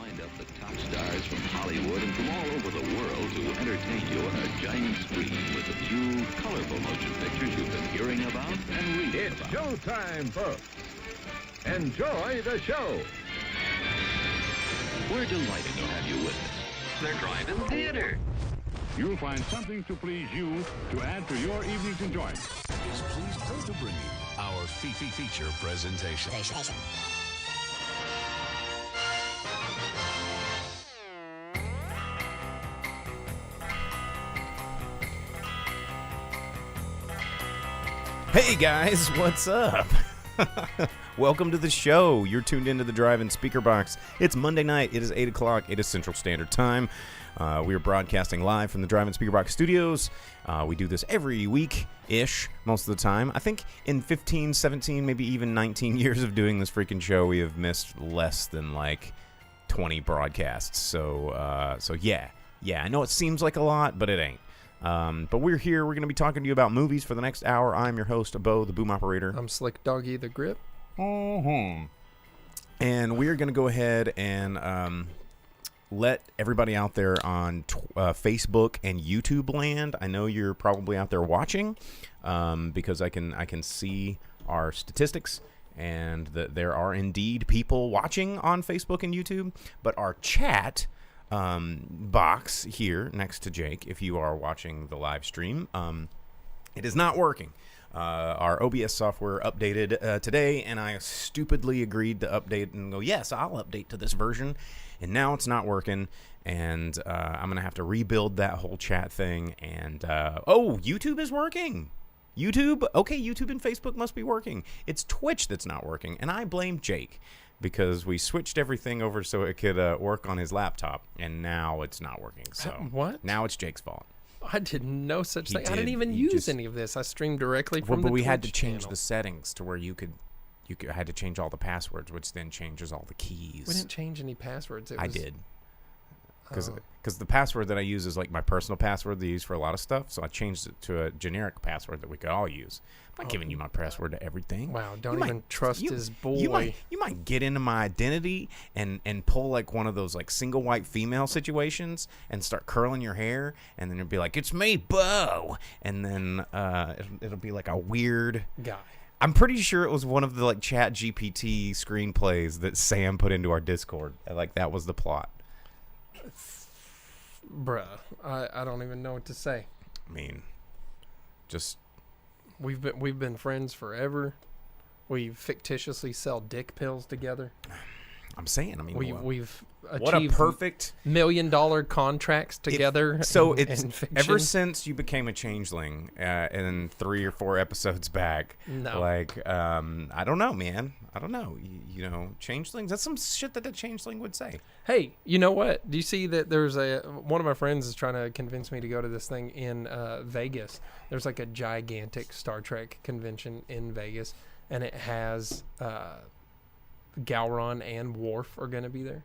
lined up the top stars from Hollywood and from all over the world to entertain you on a giant screen with the few colorful motion pictures you've been hearing about and reading It's about. showtime, folks. Enjoy the show. We're delighted to have you with us. They're drive-in theater. You'll find something to please you to add to your evening's enjoyment. Is pleased to bring you our feature presentation. Hey guys, what's up? Welcome to the show. You're tuned into the Drive-In Speaker Box. It's Monday night. It is 8 o'clock. It is Central Standard Time. We are broadcasting live from the Drive-In Speaker Box studios. We do this every week-ish, most of the time. I think in 15, 17, maybe even 19 years of doing this freaking show, we have missed less than like 20 broadcasts. So yeah, I know it seems like a lot, but it ain't. But we're here. We're going to be talking to you about movies for the next hour. I'm your host, Bo, the boom operator. I'm Slick Doggy the Grip. And we're going to go ahead and let everybody out there on Facebook and YouTube land. I know you're probably out there watching because I can see our statistics and that there are indeed people watching on Facebook and YouTube. But our chat box here next to Jake, if you are watching the live stream, it is not working. Our OBS software updated today, and I stupidly agreed to update and go, yes, I'll update to this version, and now it's not working, and I'm going to have to rebuild that whole chat thing, and YouTube is working. YouTube and Facebook must be working. It's Twitch that's not working, and I blame Jake, because we switched everything over so it could work on his laptop, and now it's not working. So What? Now it's Jake's fault. I did no such He thing. I did. didn't even You use just- any of this. I streamed directly from But the we had to Twitch change channel. the settings to where you had to change all the passwords, which then changes all the keys. We didn't change any passwords. I did. Oh. Because the password that I use is like my personal password that I use for a lot of stuff, so I changed it to a generic password that we could all use. I'm not giving you my password to everything. Wow, don't You even might- trust you- his boy. You might get into my identity and pull like one of those like single white female situations and start curling your hair, and then you'll be like, "It's me, Bo," and then it'll be like a weird Guy. I'm pretty sure it was one of the like Chat GPT screenplays that Sam put into our Discord. Like that was the plot. Bruh, I don't even know what to say. I mean, just We've been friends forever. We fictitiously sell dick pills together. I'm saying. I mean, We've what a achieved perfect. $1 million contracts together. So in it's fiction. ever since you became a changeling, in 3 or 4 episodes back. No. Like, I don't know, man. I don't know. You know, changelings. That's some shit that a changeling would say. Hey, you know what? Do you see that there's one of my friends is trying to convince me to go to this thing in Vegas. There's like a gigantic Star Trek convention in Vegas, and it has Gowron and Worf are going to be there.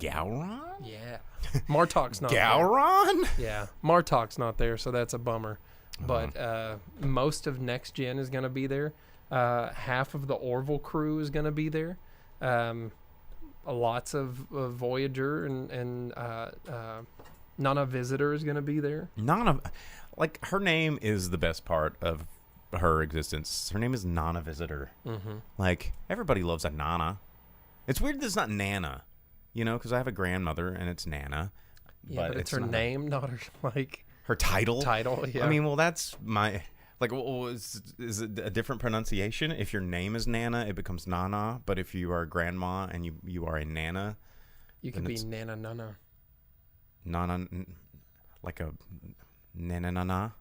Gowron? Yeah. Martok's not there. Gowron? Yeah. Martok's not there, so that's a bummer. But most of Next Gen is going to be there. Half of the Orville crew is going to be there. Lots of Voyager and Nana Visitor is going to be there. Nana, like her name is the best part of her existence. Her name is Nana Visitor. Mm-hmm. Like everybody loves a Nana. It's weird that it's not Nana, you know, because I have a grandmother and it's Nana. Yeah, but it's her not name, not her her title. Yeah. I mean, well, that's my like. Well, is it a different pronunciation? If your name is Nana, it becomes Nana. But if you are a grandma and you are a Nana, you could then be it's Nana Nana. Nana, like a Nana Nana.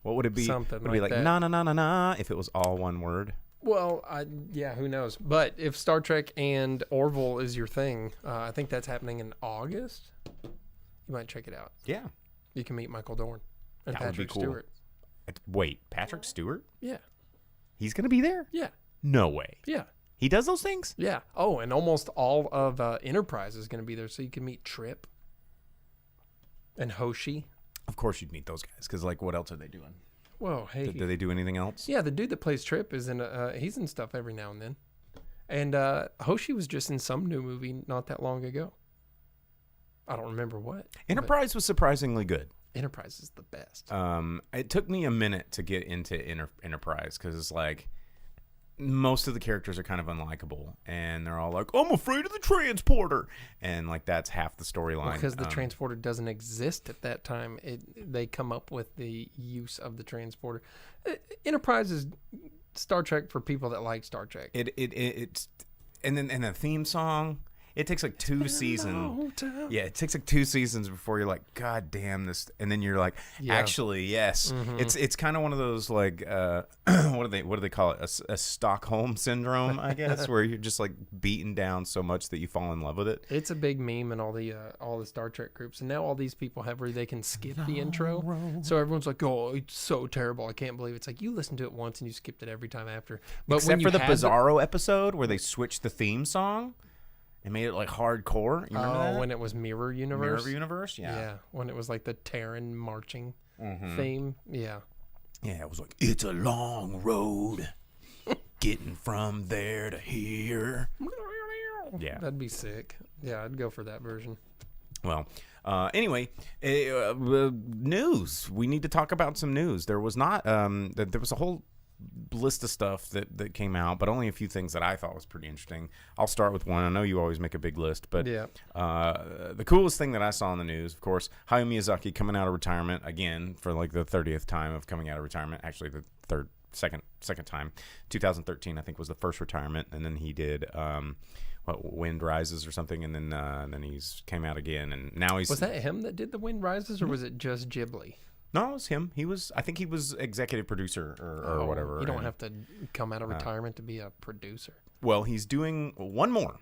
What would it be? Something would it be like like that. na na na na na if it was all one word? Well, yeah, who knows? But if Star Trek and Orville is your thing, I think that's happening in August. You might check it out. Yeah. You can meet Michael Dorn and That would be Patrick cool. Stewart. Wait, Patrick Stewart? Yeah, He's gonna be there? yeah, No way. yeah, He does those things? yeah. Oh, and almost all of Enterprise is going to be there, so you can meet Trip and Hoshi. Of course you'd meet those guys, because like, what else are they doing? Whoa, hey. Do they do anything else? Yeah, the dude that plays Trip is in. He's in stuff every now and then. And Hoshi was just in some new movie not that long ago. I don't remember what. Enterprise was surprisingly good. Enterprise is the best. It took me a minute to get into Enterprise because, like, most of the characters are kind of unlikable, and they're all like, "I'm afraid of the transporter," and like that's half the storyline. Because the transporter doesn't exist at that time, they come up with the use of the transporter. Enterprise is Star Trek for people that like Star Trek. It's and the theme song. It takes like 2 seasons. Yeah, it takes like 2 seasons before you're like, God damn this, and then you're like, actually, yes. Mm-hmm. It's kind of one of those like, what do they call it? A Stockholm syndrome, I guess, where you're just like beaten down so much that you fall in love with it. It's a big meme in all the Star Trek groups, and now all these people have where they can skip the intro. So everyone's like, "Oh, it's so terrible! I can't believe it." It's like you listened to it once and you skipped it every time after. But Except for the Bizarro episode where they switched the theme song. And made it like hardcore. You remember that? When it was Mirror Universe? Mirror Universe, yeah. Yeah, when it was like the Terran marching theme. Yeah. Yeah, it was like, it's a long road getting from there to here. Yeah. That'd be sick. Yeah, I'd go for that version. Well, anyway, news. We need to talk about some news. There was not, there was a whole list of stuff that came out, but only a few things that I thought was pretty interesting. I'll start with one. I know you always make a big list, but the coolest thing that I saw in the news, of course, Hayao Miyazaki coming out of retirement again for like the 30th time of coming out of retirement. Actually, the second time. 2013, I think, was the first retirement, and then he did Wind Rises or something, and then he's came out again, and now he's. Was that him that did the Wind Rises, or was it just Ghibli? No, it was him. I think he was executive producer or whatever. You don't have to come out of retirement to be a producer. Well, he's doing one more,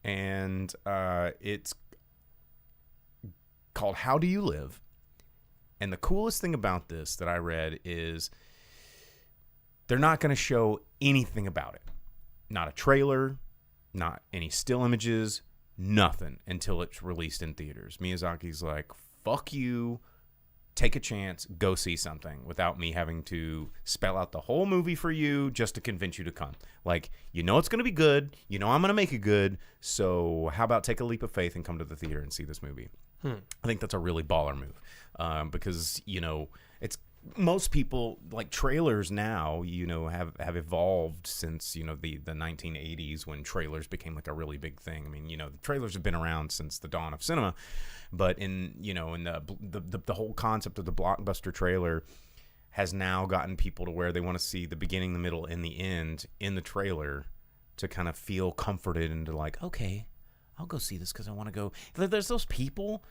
and it's called How Do You Live? And the coolest thing about this that I read is they're not going to show anything about it. Not a trailer, not any still images, nothing until it's released in theaters. Miyazaki's like, fuck you. Take a chance, go see something without me having to spell out the whole movie for you just to convince you to come. Like, you know it's going to be good. You know I'm going to make it good. So how about take a leap of faith and come to the theater and see this movie? I think that's a really baller move because, you know, it's most people, like trailers now, you know, have evolved since, you know, the 1980s when trailers became like a really big thing. I mean, you know, the trailers have been around since the dawn of cinema, but in the whole concept of the blockbuster trailer has now gotten people to where they want to see the beginning, the middle, and the end in the trailer to kind of feel comforted into like, okay, I'll go see this because I want to go. There's those people.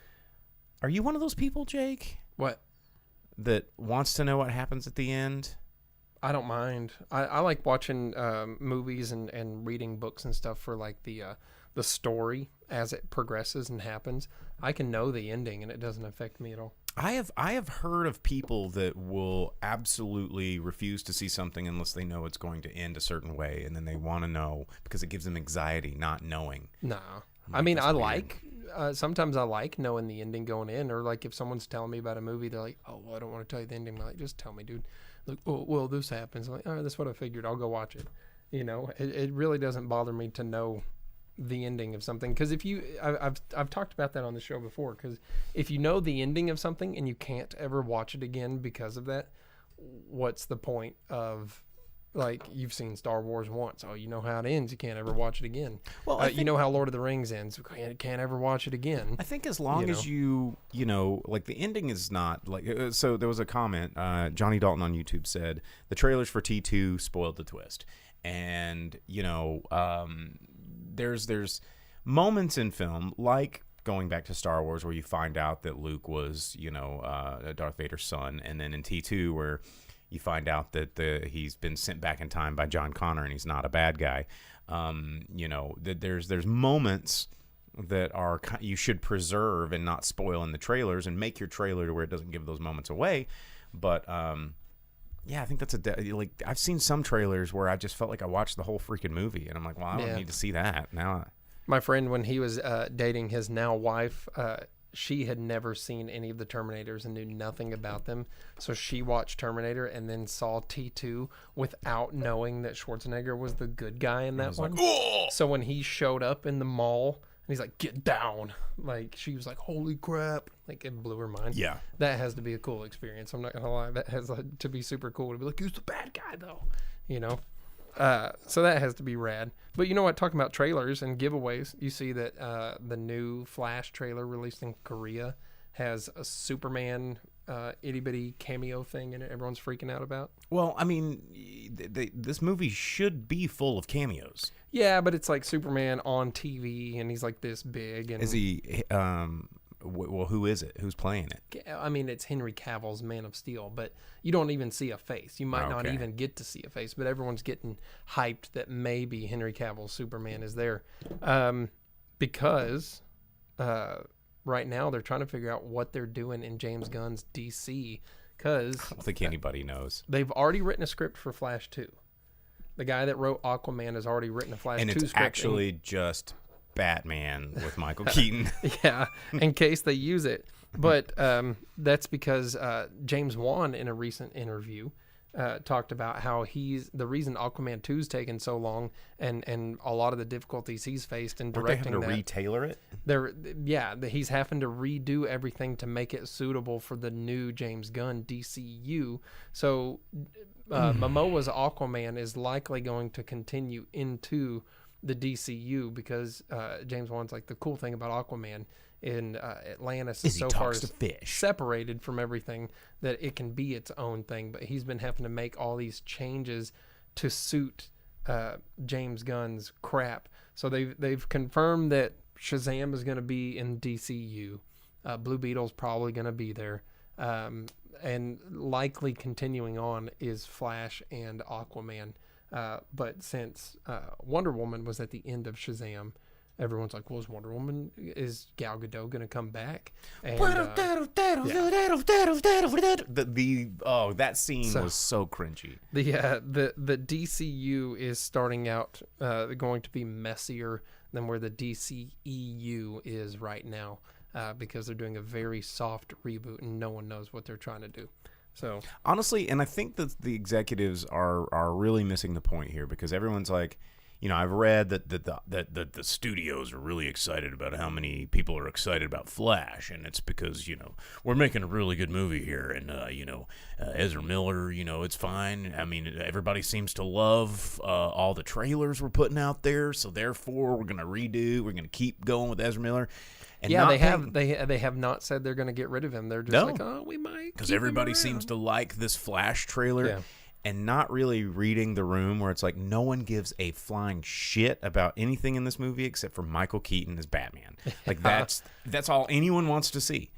Are you one of those people, Jake? What? That wants to know what happens at the end? I don't mind. I like watching movies and reading books and stuff for like the story as it progresses and happens. I can know the ending and it doesn't affect me at all. I have heard of people that will absolutely refuse to see something unless they know it's going to end a certain way, and then they want to know because it gives them anxiety not knowing. No. I mean, sometimes I like knowing the ending going in, or like if someone's telling me about a movie, they're like, oh, well, I don't want to tell you the ending. I'm like, just tell me, dude. Like, oh, well, this happens. I'm like, all right, that's what I figured. I'll go watch it. You know, it really doesn't bother me to know the ending of something. Because I've talked about that on the show before, because if you know the ending of something and you can't ever watch it again because of that, what's the point of... Like, you've seen Star Wars once. Oh, you know how it ends. You can't ever watch it again. Well, you know how Lord of the Rings ends. You can't ever watch it again. I think as long as you know, like the ending is not like. So there was a comment. Johnny Dalton on YouTube said the trailers for T2 spoiled the twist, and you know, there's moments in film like going back to Star Wars where you find out that Luke was, you know, Darth Vader's son, and then in T2 where you find out that he's been sent back in time by John Connor and he's not a bad guy. You know, there's moments that are you should preserve and not spoil in the trailers, and make your trailer to where it doesn't give those moments away. But yeah, I think that's like I've seen some trailers where I just felt like I watched the whole freaking movie, and I'm like, well, I don't need to see that now. My friend, when he was dating his now wife, she had never seen any of the Terminators and knew nothing about them. So she watched Terminator and then saw T2 without knowing that Schwarzenegger was the good guy in that one. So when he showed up in the mall and he's like, "Get down," like she was like, "Holy crap!" Like it blew her mind. Yeah. That has to be a cool experience. I'm not gonna lie. That has to be super cool to be like, "He's the bad guy," though. You know. So that has to be rad. But you know what? Talking about trailers and giveaways, you see that the new Flash trailer released in Korea has a Superman itty bitty cameo thing in it. Everyone's freaking out about. Well, I mean, this movie should be full of cameos. Yeah, but it's like Superman on TV, and he's like this big. And Is he? Well, who is it? Who's playing it? I mean, it's Henry Cavill's Man of Steel, but you don't even see a face. You might not Okay. even get to see a face, but everyone's getting hyped that maybe Henry Cavill's Superman is there. Because right now they're trying to figure out what they're doing in James Gunn's DC, because I don't think anybody knows. they've already written a script for Flash 2. The guy that wrote Aquaman has already written a Flash 2 And script. it's actually just Batman with Michael Keaton. Yeah, in case they use it. But that's because James Wan, in a recent interview, talked about how the reason Aquaman 2's taken so long and a lot of the difficulties he's faced in Weren't they directing having to that. retailor it? He's having to redo everything to make it suitable for the new James Gunn DCU. So Momoa's Aquaman is likely going to continue into the DCU because James Wan's like, the cool thing about Aquaman in Atlantis is he so talks far to fish. separated from everything that it can be its own thing. But he's been having to make all these changes to suit James Gunn's crap. So they've confirmed that Shazam is going to be in DCU. Blue Beetle's probably going to be there. And likely continuing on is Flash and Aquaman. But since Wonder Woman was at the end of Shazam, everyone's like, well, is Gal Gadot going to come back? And, that scene was so cringy. the DCU is starting out going to be messier than where the DCEU is right now because they're doing a very soft reboot and no one knows what they're trying to do. So Honestly, and I think that the executives are really missing the point here because everyone's like, you know, I've read that the studios are really excited about how many people are excited about Flash, and it's because, you know, we're making a really good movie here, and Ezra Miller, you know, it's fine. I mean, everybody seems to love all the trailers we're putting out there, so therefore we're gonna keep going with Ezra Miller. And yeah, not they have not said they're going to get rid of him. They're just like, oh, we might, because everybody seems to like this Flash trailer. Yeah. And not really reading the room where it's like no one gives a flying shit about anything in this movie except for Michael Keaton as Batman. Like that's all anyone wants to see,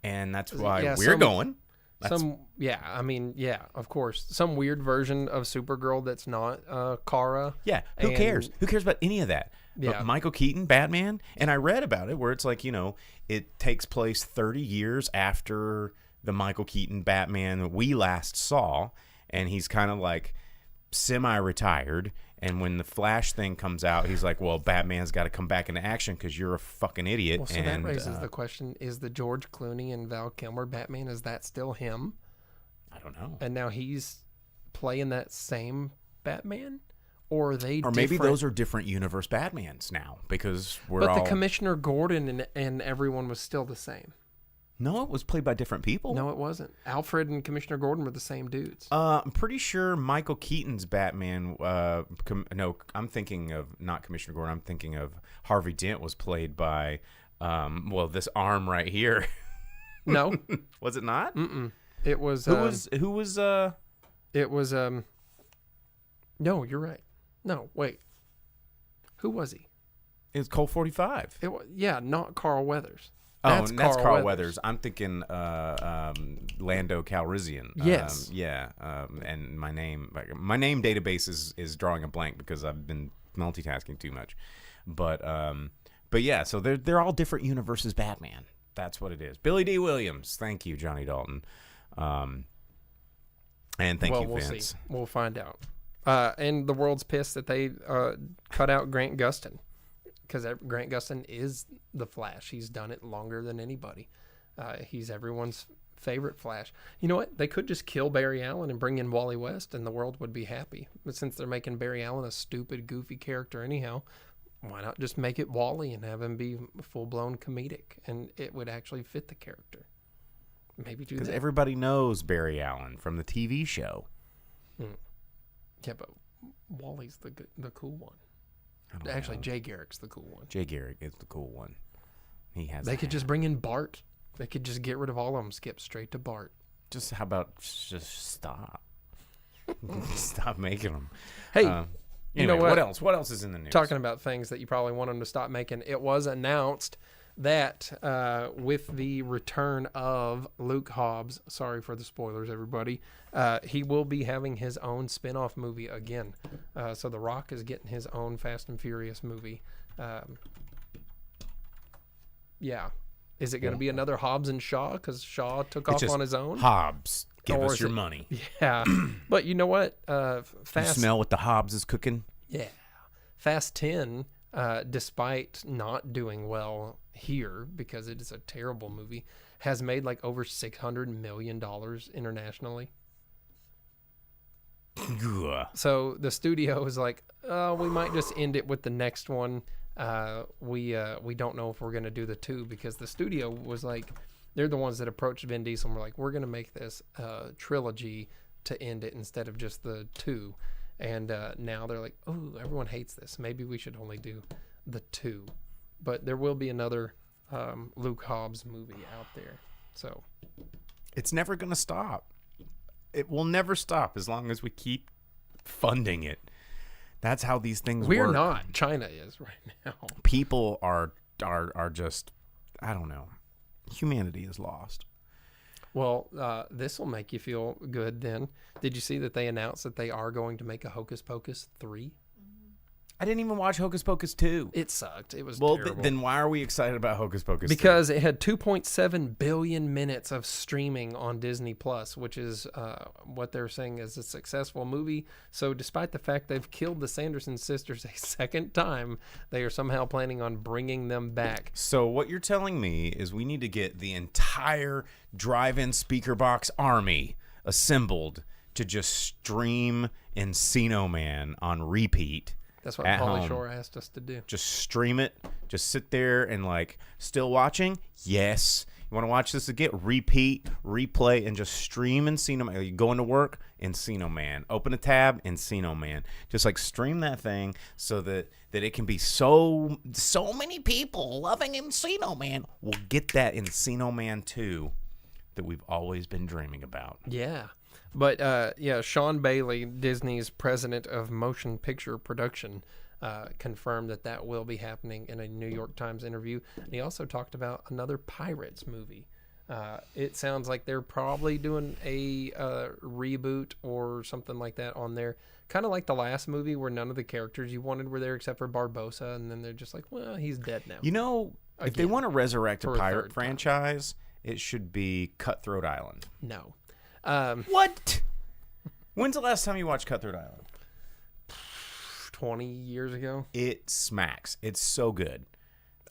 and that's why we're going. Of course, some weird version of Supergirl that's not Kara. Yeah, who cares? Who cares about any of that? Yeah. But Michael Keaton, Batman, and I read about it where it's like, you know, it takes place 30 years after the Michael Keaton Batman that we last saw. And he's kind of like semi-retired. And when the Flash thing comes out, he's like, well, Batman's got to come back into action because you're a fucking idiot. Well, so that raises the question, is the George Clooney and Val Kilmer Batman, is that still him? I don't know. And now he's playing that same Batman? Or are they Or maybe those are different universe Batmans now because But the Commissioner Gordon and everyone was still the same. No, it was played by different people. No, it wasn't. Alfred and Commissioner Gordon were the same dudes. I'm pretty sure Michael Keaton's Batman. I'm thinking of not Commissioner Gordon. I'm thinking of Harvey Dent was played by, this arm right here. No, was it not? Mm-mm. It was. Who was? It was. No, you're right. No, wait. Who was he? It was Colt 45. It was, not Carl Weathers. That's Carl Weathers. I'm thinking Lando Calrissian. Yes. And my name database is drawing a blank because I've been multitasking too much. But yeah, so they're all different universes Batman. That's what it is. Billy D. Williams. Thank you, Johnny Dalton. And thank you, we'll Vince. See. We'll find out. And the world's pissed that they cut out Grant Gustin. because Grant Gustin is the Flash. He's done it longer than anybody. He's everyone's favorite Flash. You know what? They could just kill Barry Allen and bring in Wally West, and the world would be happy. But since they're making Barry Allen a stupid, goofy character anyhow, why not just make it Wally and have him be full-blown comedic, and it would actually fit the character. Maybe do Because that. everybody knows Barry Allen from the TV show. Yeah, but Wally's the cool one. I don't Actually, know. Jay Garrick's the cool one. Jay Garrick is the cool one. He has. They a could hat. just bring in Bart. They could just get rid of all of them, skip straight to Bart. Just how about just stop? Stop making them. Hey, Anyway, you know what? What else? What else is in the news? Talking about things that you probably want them to stop making, it was announced that with the return of Luke Hobbs, sorry for the spoilers, everybody, he will be having his own spin-off movie again. So The Rock is getting his own Fast and Furious movie. Yeah. Is it going to be another Hobbs and Shaw? Because Shaw took It's off just on his own? Hobbs, give Or us is your it- money. Yeah. But you know what? You Fast smell what the Hobbs is cooking? Yeah. Fast 10, despite not doing well here because it is a terrible movie, has made like over $600 million internationally. Ugh. So the studio is like, we might just end it with the next one. We don't know if we're going to do the 2 because the studio was like, they're the ones that approached Vin Diesel and were like, we're going to make this trilogy to end it instead of just the 2. And now they're like, oh, everyone hates this. Maybe we should only do the 2. But there will be another Luke Hobbs movie out there. So It's never going to stop. It will never stop as long as we keep funding it. That's how these things we're work. not. China is right now. People are just, I don't know. Humanity is lost. Well, this will make you feel good then. Did you see that they announced that they are going to make a Hocus Pocus 3? I didn't even watch Hocus Pocus 2. It sucked. It was Well, terrible. then why are we excited about Hocus Pocus 2? Because it had 2.7 billion minutes of streaming on Disney Plus, which is what they're saying is a successful movie. So despite the fact they've killed the Sanderson sisters a second time, they are somehow planning on bringing them back. So what you're telling me is we need to get the entire drive-in speaker box army assembled to just stream Encino Man on repeat. That's what at Pauly home. Shore asked us to do. Just stream it. Just sit there and like, still watching? Yes. You want to watch this again? Repeat, replay, and just stream Encino Man. You go into work, Encino Man. Open a tab, Encino Man. Just like stream that thing so that it can be so many people loving Encino Man. We'll get that Encino Man 2 that we've always been dreaming about. Yeah. But, yeah, Sean Bailey, Disney's president of motion picture production, confirmed that will be happening in a New York Times interview. And he also talked about another Pirates movie. It sounds like they're probably doing a reboot or something like that on there. Kind of like the last movie where none of the characters you wanted were there except for Barbossa. And then they're just like, well, he's dead now. You know, if they Again, want to resurrect a for a pirate third time. franchise, it should be Cutthroat Island. No. What? When's the last time you watched Cutthroat Island? 20 years ago. It smacks. It's so good.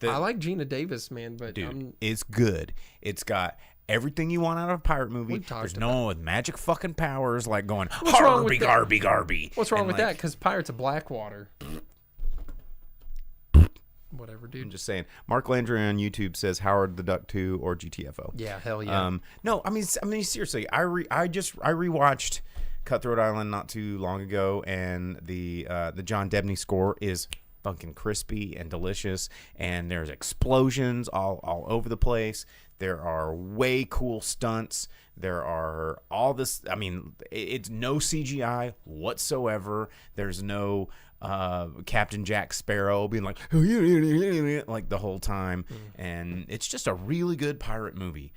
I like Gina Davis, man, but Dude, it's good. It's got everything you want out of a pirate movie. We talked There's no one with magic fucking powers like going, What's wrong with Harby, that? Garby, Garby. what's wrong And, with like, that? Because Pirates of Blackwater. Whatever, dude. I'm just saying. Mark Landry on YouTube says Howard the Duck 2 or GTFO. Yeah, hell yeah. No, I mean seriously. I rewatched Cutthroat Island not too long ago, and the John Debney score is fucking crispy and delicious, and there's explosions all over the place. There are way cool stunts. There are all this. I mean, it's no CGI whatsoever. There's no Captain Jack Sparrow being like the whole time, and it's just a really good pirate movie.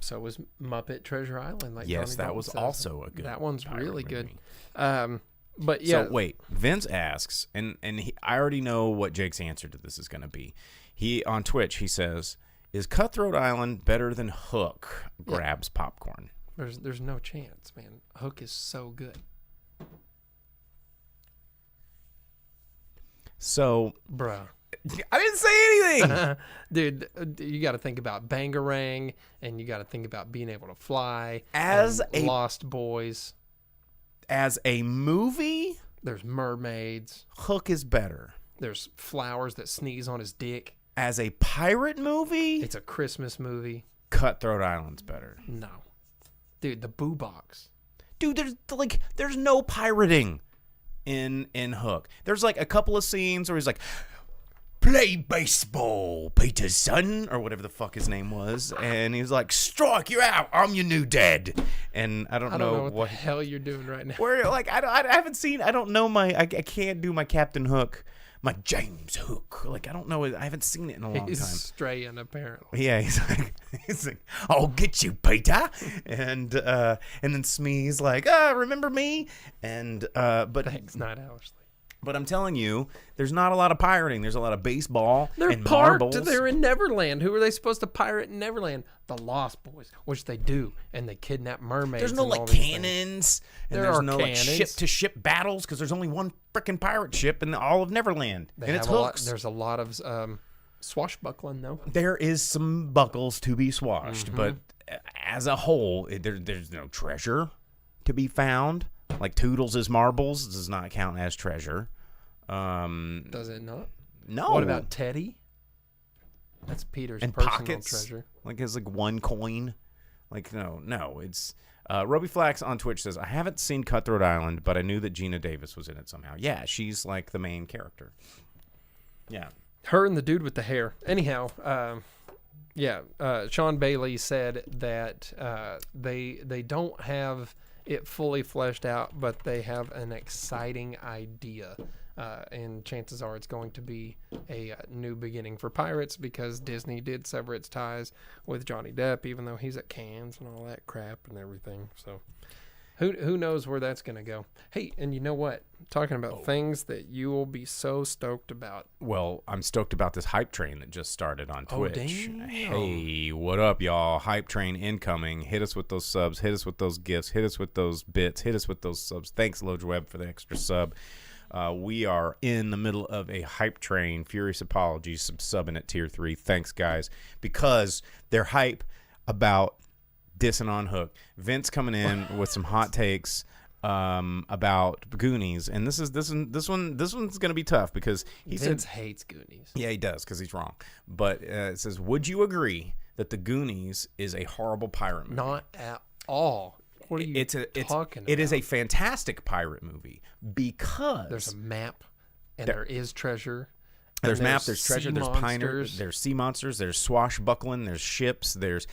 So was Muppet Treasure Island. Like Yes, Tony that Dalton was says. also a good That one's pirate really good. movie. But yeah, So wait, Vince asks, and I already know what Jake's answer to this is going to be. He on Twitch he says, "Is Cutthroat Island better than Hook?" Grabs popcorn. there's no chance, man. Hook is so good, So bruh. I didn't say anything. Dude, you got to think about Bangarang, and you got to think about being able to fly. As and a- Lost Boys, As a movie, there's mermaids, Hook is better. there's flowers that sneeze on his dick. As a pirate movie, It's a Christmas movie. Cutthroat Island's better. No, dude, the Boo Box. Dude, there's no pirating in Hook. There's like a couple of scenes where he's like, play baseball, Peter's son, or whatever the fuck his name was, and he's like, strike, you're out, I'm your new dad. And I don't know what the hell you're doing right now. where, like, I haven't seen, I don't know I can't do my Captain Hook, my James Hook. Like, I don't know, I haven't seen it in a long He's time. straying, apparently. Yeah, he's like, I'll get you, Peter. And then Smee's like, remember me? And but Thanks, Night Owlsley. But I'm telling you, there's not a lot of pirating. There's a lot of baseball They're and parked. marbles. They're in Neverland. Who are they supposed to pirate in Neverland? The Lost Boys, which they do, and they kidnap mermaids. There's no and like all these things. cannons, and There there's are no like cannons. ship-to-ship battles because there's only one freaking pirate ship in all of Neverland, They and it's have a lot, hooks. there's a lot of swashbuckling, though. There is some buckles to be swashed, Mm-hmm. but as a whole, there's no treasure to be found. Like Toodles' marbles does not count as treasure. Does it not? No. What about Teddy? That's Peter's and personal pockets? treasure. Like it's like one coin. Like no, it's Roby Flax on Twitch says, I haven't seen Cutthroat Island, but I knew that Gina Davis was in it somehow. Yeah, she's like the main character. Yeah. Her and the dude with the hair. Anyhow, Sean Bailey said that they don't have it fully fleshed out, but they have an exciting idea. And chances are it's going to be a new beginning for Pirates because Disney did sever its ties with Johnny Depp, even though he's at Cannes and all that crap and everything. So who knows where that's going to go. Hey, and you know what? Talking about things that you will be so stoked about. Well, I'm stoked about this hype train that just started on Oh, Twitch. damn. Hey, what up, y'all? Hype train incoming. Hit us with those subs. Hit us with those gifts. Hit us with those bits. Hit us with those subs. Thanks, LogeWeb, for the extra sub. We are in the middle of a hype train. Furious apologies, subbing at tier 3. Thanks, guys, because they're hype about dissing on Hook. Vince coming in with some hot takes about Goonies, and this one's gonna be tough because he Vince said, hates Goonies. yeah, he does because he's wrong. But it says, would you agree that the Goonies is a horrible pirate movie? Not at all. What are you talking about? It is a fantastic pirate movie because There's a map, and there is treasure. and There's map, there's treasure, sea there's pioneer, monsters. there's sea monsters, there's swashbuckling, there's ships, there's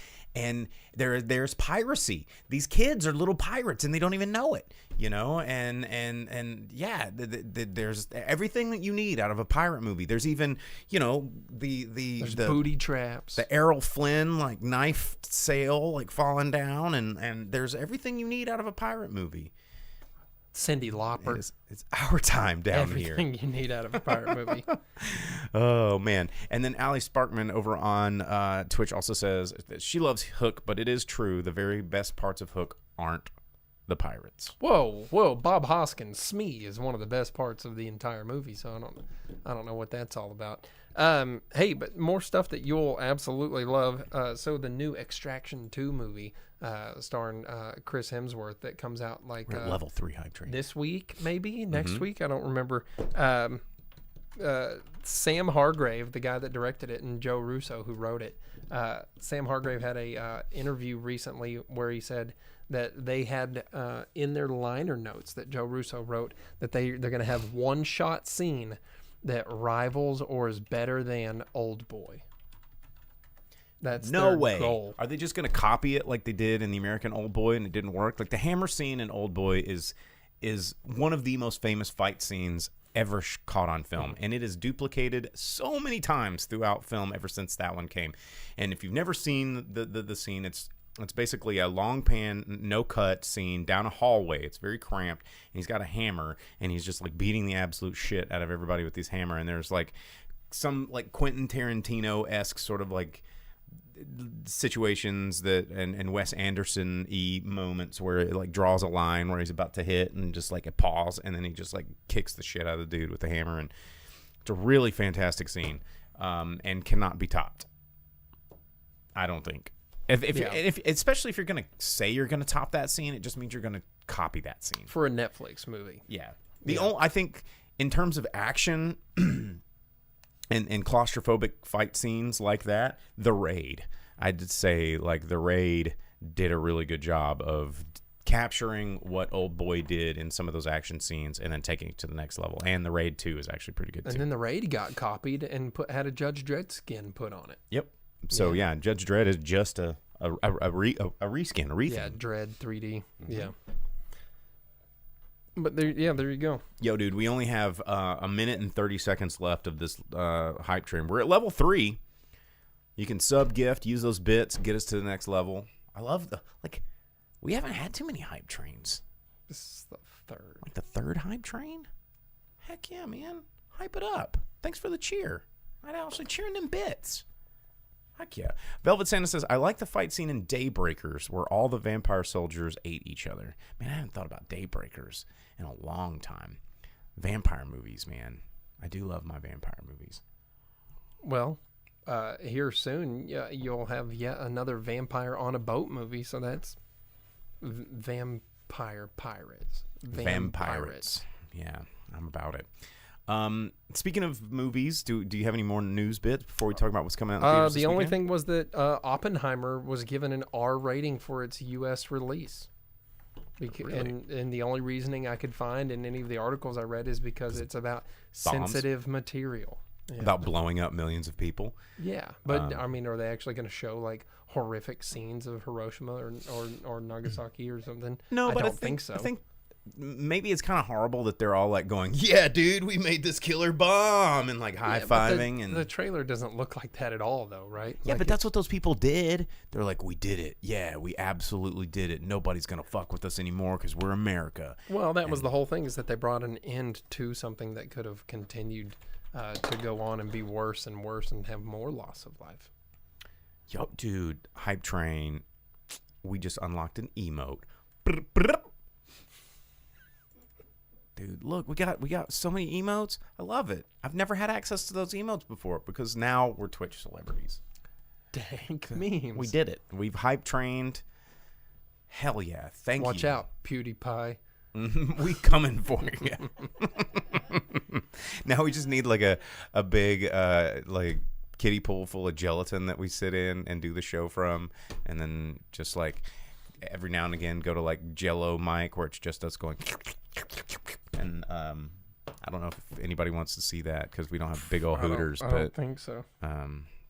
piracy. These kids are little pirates and they don't even know it, you know. And yeah, there's everything that you need out of a pirate movie. There's even, you know, There's the booty traps. the Errol Flynn like knife sail like falling down, and there's everything you need out of a pirate movie. Cyndi Lauper. It's our time down Everything here. you need out of a pirate movie. Oh man! And then Ali Sparkman over on Twitch also says that she loves Hook, but it is true the very best parts of Hook aren't the pirates. Whoa! Bob Hoskins, Smee is one of the best parts of the entire movie. So I don't know what that's all about. Hey, but more stuff that you'll absolutely love. So the new Extraction 2 movie, starring Chris Hemsworth, that comes out like We're at level 3 hype train. this week, maybe next week. I don't remember. Sam Hargrave, the guy that directed it, and Joe Russo, who wrote it. Sam Hargrave had a interview recently where he said that they had in their liner notes that Joe Russo wrote that they're going to have one shot scene that rivals or is better than Old Boy. That's No their way. goal. Are they just going to copy it like they did in the American Old Boy and it didn't work? Like the hammer scene in Old Boy is one of the most famous fight scenes ever caught on film, and it is duplicated so many times throughout film ever since that one came. And if you've never seen the scene, it's basically a long pan, no cut scene down a hallway. It's very cramped, and he's got a hammer, and he's just like beating the absolute shit out of everybody with his hammer. And there's like some like Quentin Tarantino-esque sort of like situations that and Wes Anderson-y moments where it like draws a line where he's about to hit and just like a pause, and then he just like kicks the shit out of the dude with the hammer. And It's a really fantastic scene, and cannot be topped. I don't think. If especially if you're gonna say you're gonna top that scene, it just means you're gonna copy that scene For a Netflix movie. Yeah. I think in terms of action and claustrophobic fight scenes like that, The Raid. I'd say like The Raid did a really good job of capturing what Old Boy did in some of those action scenes and then taking it to the next level. And The Raid 2 is actually pretty good too. And then The Raid got copied and had a Judge Dredd skin put on it. Yep. So yeah, Judge Dredd is just a reskin, a rethink. Yeah, Dredd 3D. Yeah. But there you go. Yo, dude, we only have a minute and 30 seconds left of this hype train. We're at level 3. You can sub-gift, use those bits, get us to the next level. I love we haven't had too many hype trains. This is the third. Like the third hype train? Heck yeah, man. Hype it up. Thanks for the cheer. I'd actually cheering them bits. Heck yeah. Velvet Santa says, I like the fight scene in Daybreakers where all the vampire soldiers ate each other. Man, I haven't thought about Daybreakers in a long time. Vampire movies, man. I do love my vampire movies. Well, here soon, you'll have yet another vampire on a boat movie, so that's Vampire Pirates. Vampirates. Yeah, I'm about it. Speaking of movies, do you have any more news bits before we talk about what's coming out in the theaters the this only weekend? thing was that Oppenheimer was given an R rating for its U.S. release. Really? And the only reasoning I could find in any of the articles I read is because it's about sensitive material. Yeah. About blowing up millions of people. Yeah, but I mean, are they actually going to show like horrific scenes of Hiroshima or Nagasaki or something? No, I but don't think so. I think maybe it's kind of horrible that they're all like going, "Yeah, dude, we made this killer bomb," and like high-fiving. And the trailer doesn't look like that at all, though, right? Yeah, Like, but that's what those people did. They're like, "We did it. Yeah, we absolutely did it. Nobody's gonna fuck with us anymore because we're America." Well, that was the whole thing, is that they brought an end to something that could have continued to go on and be worse and worse and have more loss of life. Yo, dude, hype train. We just unlocked an emote. Dude, look, we got so many emotes. I love it. I've never had access to those emotes before because now we're Twitch celebrities. Dank memes. We did it. We've hype trained. Hell yeah. Thank you. Watch out, PewDiePie. We coming for you. Now we just need like a big like kiddie pool full of gelatin that we sit in and do the show from, and then just like every now and again go to like Jello mic where it's just us going. And I don't know if anybody wants to see that because we don't have big old hooters, I but don't think so.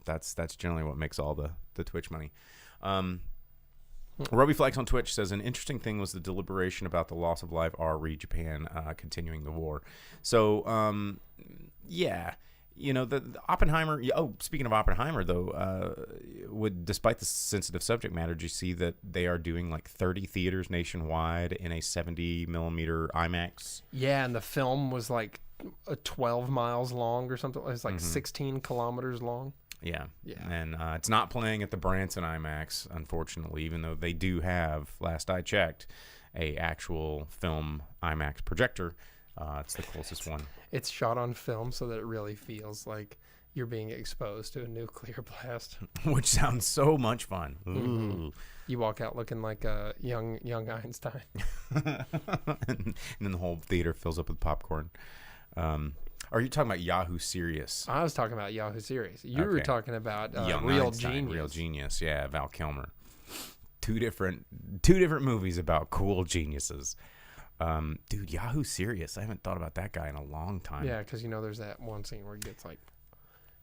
that's generally what makes all the Twitch money. Roby Flax on Twitch says, an interesting thing was the deliberation about the loss of life re Japan continuing the war. So, yeah, you know, the Oppenheimer. Oh, speaking of Oppenheimer, though, despite the sensitive subject matter, did you see that they are doing like 30 theaters nationwide in a 70 millimeter IMAX? Yeah, and the film was like 12 miles long or something. It was like 16 kilometers long. Yeah. Yeah. And it's not playing at the Branson IMAX, unfortunately, even though they do have, last I checked, a actual film IMAX projector. It's the closest one. It's shot on film so that it really feels like you're being exposed to a nuclear blast. Which sounds so much fun. Ooh. You walk out looking like a young Einstein. And then the whole theater fills up with popcorn. Are you talking about Yahoo Serious? I was talking about Yahoo Series. You were Okay. talking about Young Real Einstein, Genius. Real Genius, yeah, Val Kilmer. Two different movies about cool geniuses. Dude, Yahoo Serious. I haven't thought about that guy in a long time. Yeah, because there's that one scene where he gets like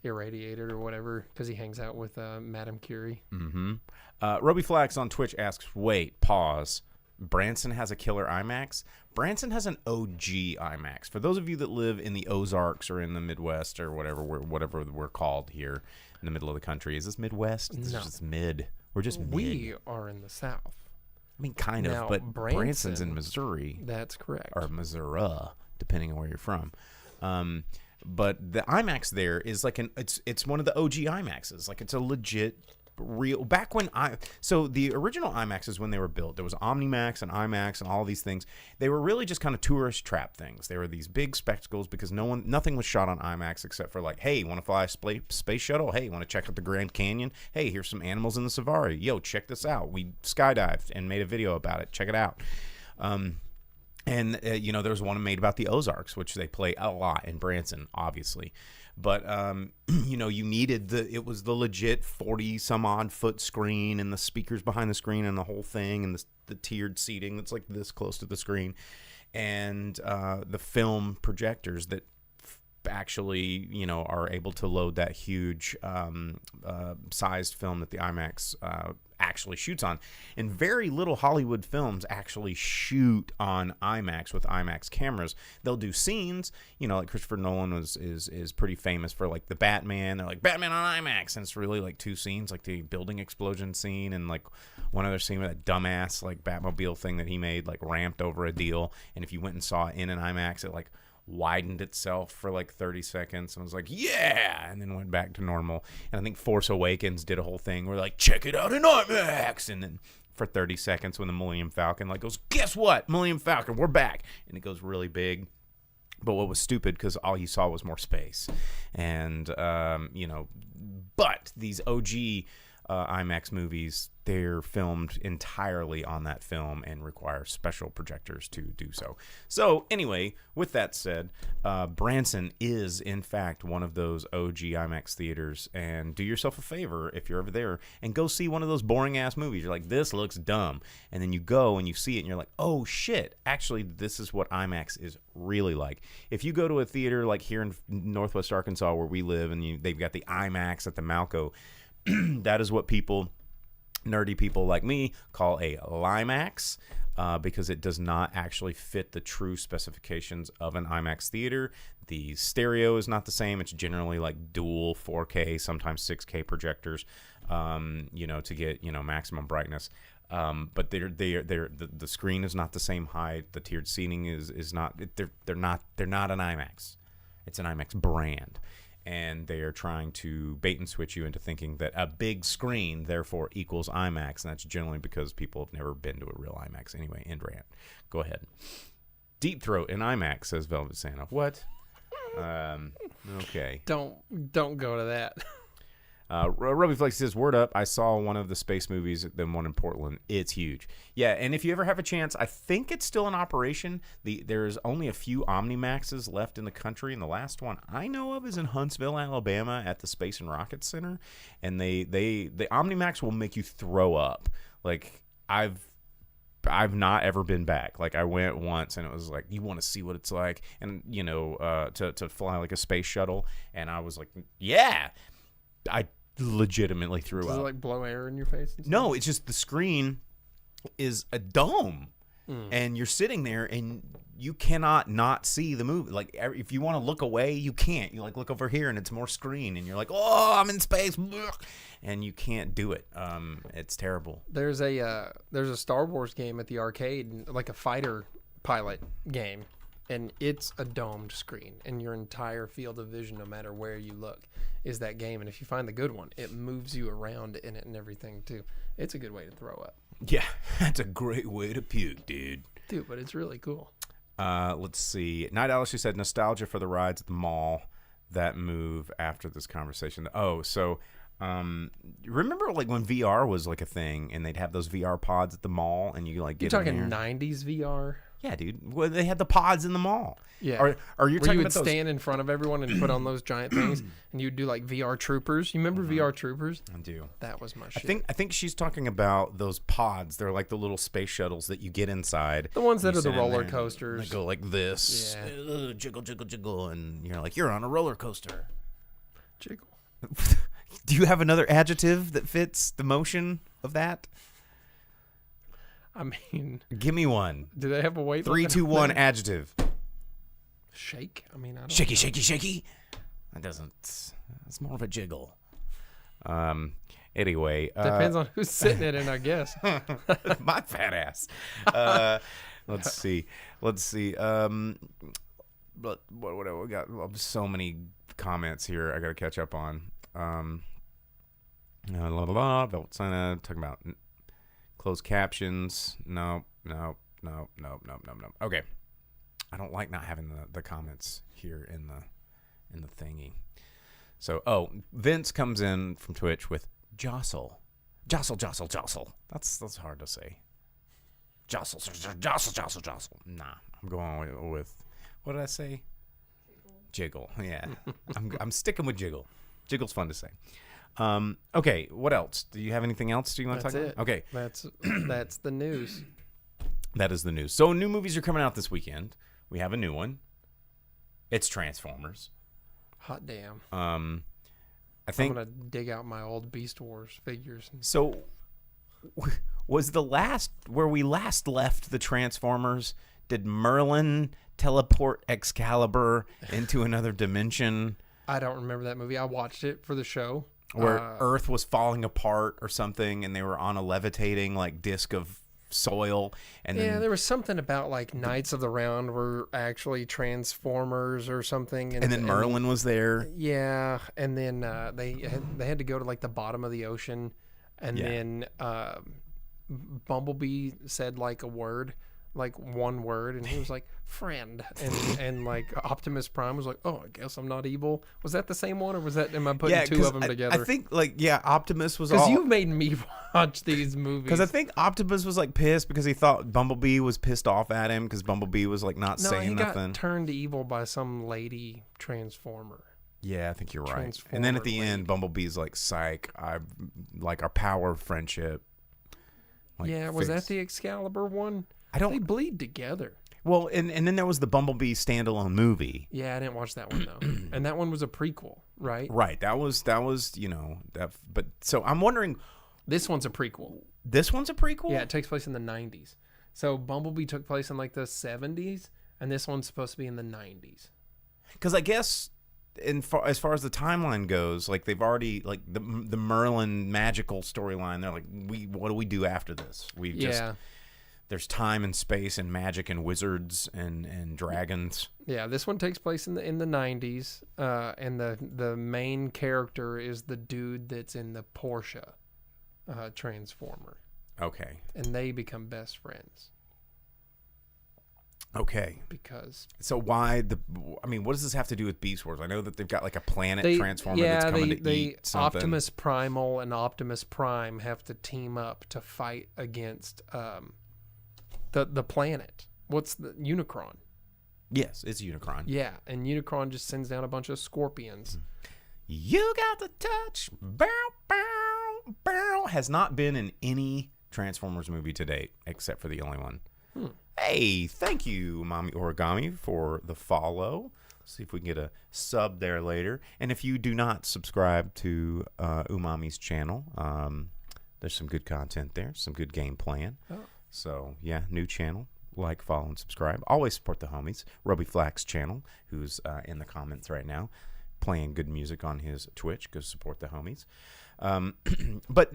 irradiated or whatever because he hangs out with Madame Curie. Mm-hmm. Roby Flax on Twitch asks, wait, pause. Branson has a killer IMAX? Branson has an OG IMAX. For those of you that live in the Ozarks or in the Midwest or whatever we're called here in the middle of the country. Is this Midwest? This No. is just mid. We're just mid. We are in the South. I mean, kind of, Now, but Branson's in Branson- Missouri. That's correct. Or Missouri, depending on where you're from. But the IMAX there is like it's one of the OG IMAXs. Like it's a legit real back when so the original IMAXs, when they were built, there was OmniMax and IMAX and all these things. They were really just kind of tourist trap things. They were these big spectacles because nothing was shot on IMAX except for like, hey, want to fly a space shuttle? Hey, want to check out the Grand Canyon? Hey, here's some animals in the safari. Yo, check this out. We skydived and made a video about it. Check it out. And there was one made about the Ozarks, which they play a lot in Branson, obviously. But, you needed it was the legit 40 some odd foot screen and the speakers behind the screen and the whole thing and the tiered seating that's like this close to the screen and the film projectors that actually, are able to load that huge sized film that the IMAX actually shoots on. And very little Hollywood films actually shoot on IMAX with IMAX cameras. They'll do scenes, like Christopher Nolan is pretty famous for like the Batman. They're like Batman on IMAX, and it's really like two scenes, like the building explosion scene and like one other scene with that dumbass like Batmobile thing that he made like ramped over a deal. And if you went and saw it in an IMAX, it like widened itself for like 30 seconds and was like, yeah, and then went back to normal. And I think Force Awakens did a whole thing where like, check it out in IMAX, and then for 30 seconds when the Millennium Falcon like goes, guess what, Millennium Falcon, we're back, and it goes really big. But what was stupid, because all you saw was more space. And but these OG IMAX movies, they're filmed entirely on that film and require special projectors to do so. So anyway, with that said, Branson is in fact one of those OG IMAX theaters, and do yourself a favor if you're over there and go see one of those boring ass movies. You're like, this looks dumb, and then you go and you see it and you're like, oh shit, actually this is what IMAX is really like. If you go to a theater like here in Northwest Arkansas where we live, and they've got the IMAX at the Malco, that is what nerdy people like me call a Limax, because it does not actually fit the true specifications of an IMAX theater. The stereo is not the same. It's generally like dual 4K, sometimes 6K projectors, to get, maximum brightness. But the screen is not the same height. The tiered seating is not. They're not an IMAX. It's an IMAX brand. And they are trying to bait and switch you into thinking that a big screen therefore equals IMAX, and that's generally because people have never been to a real IMAX. Anyway, end rant. Go ahead. Deep Throat in IMAX, says Velvet Santa. What? Okay. Don't go to that. Robbie Flex says, word up, I saw one of the space movies, then one in Portland. It's huge. Yeah, and if you ever have a chance, I think it's still in operation. There's only a few OmniMaxes left in the country, and the last one I know of is in Huntsville, Alabama at the Space and Rocket Center. And the OmniMax will make you throw up. Like, I've not ever been back. Like, I went once and it was like, you want to see what it's like, and to fly like a space shuttle, and I was like, yeah. I legitimately threw up. Does it like blow air in your face? No, it's just the screen is a dome, and you're sitting there and you cannot not see the movie. Like, if you want to look away, you can't. You like look over here and it's more screen, and you're like, oh, I'm in space, and you can't do it. It's terrible. There's a Star Wars game at the arcade, like a fighter pilot game, and it's a domed screen, and your entire field of vision, no matter where you look, is that game. And if you find the good one, it moves you around in it and everything too. It's a good way to throw up. Yeah, that's a great way to puke, dude. Dude, but it's really cool. Let's see. Night Alice, she said, nostalgia for the rides at the mall that move after this conversation. Oh, so remember like when VR was like a thing, and they'd have those VR pods at the mall, and you like get You're talking in there? 90s VR? Yeah, dude. Well, they had the pods in the mall. Yeah. Are you talking you would about those? stand in front of everyone and put on those giant things, and you'd do like VR Troopers. You remember VR Troopers? I do. That was my shit. I think she's talking about those pods. They're like the little space shuttles that you get inside. The ones that You are the sit in roller there, coasters. They go like this. Yeah. Jiggle, jiggle, jiggle, and you're like, you're on a roller coaster. Jiggle. Do you have another adjective that fits the motion of that? I mean, Give me one. do they have a weight? 3, 2, 1, adjective. Shake? I mean, I don't Shaky, know. shaky, shaky. That doesn't. It's more of a jiggle. Anyway. Depends on who's sitting in it, I guess. My fat ass. Let's see. But what we got so many comments here I got to catch up on. Velvet Santa, talking about closed captions. No. Okay. I don't like not having the comments here in the thingy. So, Vince comes in from Twitch with jostle. Jostle. That's hard to say. Jostle. Nah, I'm going with what did I say? Jiggle. Yeah. I'm sticking with jiggle. Jiggle's fun to say. Okay, what else? Do you have anything else do you want to talk about? Okay. That's the news. That is the news. So new movies are coming out this weekend. We have a new one. It's Transformers. Hot damn. I think I'm gonna dig out my old Beast Wars figures. So was where we last left the Transformers, did Merlin teleport Excalibur into another dimension? I don't remember that movie. I watched it for the show. Where Earth was falling apart or something, and they were on a levitating like disc of soil, and then there was something about like Knights of the Round were actually Transformers or something, and then Merlin was there. Yeah, and then they had to go to like the bottom of the ocean, and then Bumblebee said like a word, like one word, and he was like friend, and like Optimus Prime was like, oh, I guess I'm not evil. Was that the same one, or was that, am I putting two of them together? I think Optimus was, because you've made me watch these movies, because I think Optimus was like pissed because he thought Bumblebee was pissed off at him because Bumblebee was like not saying nothing. Got turned evil by some lady Transformer. Yeah, I think you're right. And then at the end, Bumblebee's like, psych, I like our power of friendship. Like, was that the Excalibur one? They bleed together. Well, and then there was the Bumblebee standalone movie. Yeah, I didn't watch that one though. And that one was a prequel, right? Right. That was that. But so I'm wondering, this one's a prequel. This one's a prequel? Yeah, it takes place in the 90s. So Bumblebee took place in like the 70s, and this one's supposed to be in the 90s. Because I guess as far as the timeline goes, like they've already like the Merlin magical storyline. They're like, what do we do after this? There's time and space and magic and wizards and dragons. Yeah, this one takes place in the 90s, and the main character is the dude that's in the Porsche Transformer. Okay. And they become best friends. Okay. So why what does this have to do with Beast Wars? I know that they've got like a planet transformer that's coming to eat something. Optimus Primal and Optimus Prime have to team up to fight against the planet. What's the Unicron? Yes, it's Unicron. Yeah, and Unicron just sends down a bunch of scorpions. You got the touch. Bow, bow, bow. Has not been in any Transformers movie to date, except for the only one. Hey, thank you, Mommy Origami, for the follow. Let's see if we can get a sub there later. And if you do not subscribe to Umami's channel, there's some good content there, some good game plan. Oh. So, yeah, new channel. Like, follow, and subscribe. Always support the homies. Roby Flack's channel, who's in the comments right now, playing good music on his Twitch. Go support the homies. But,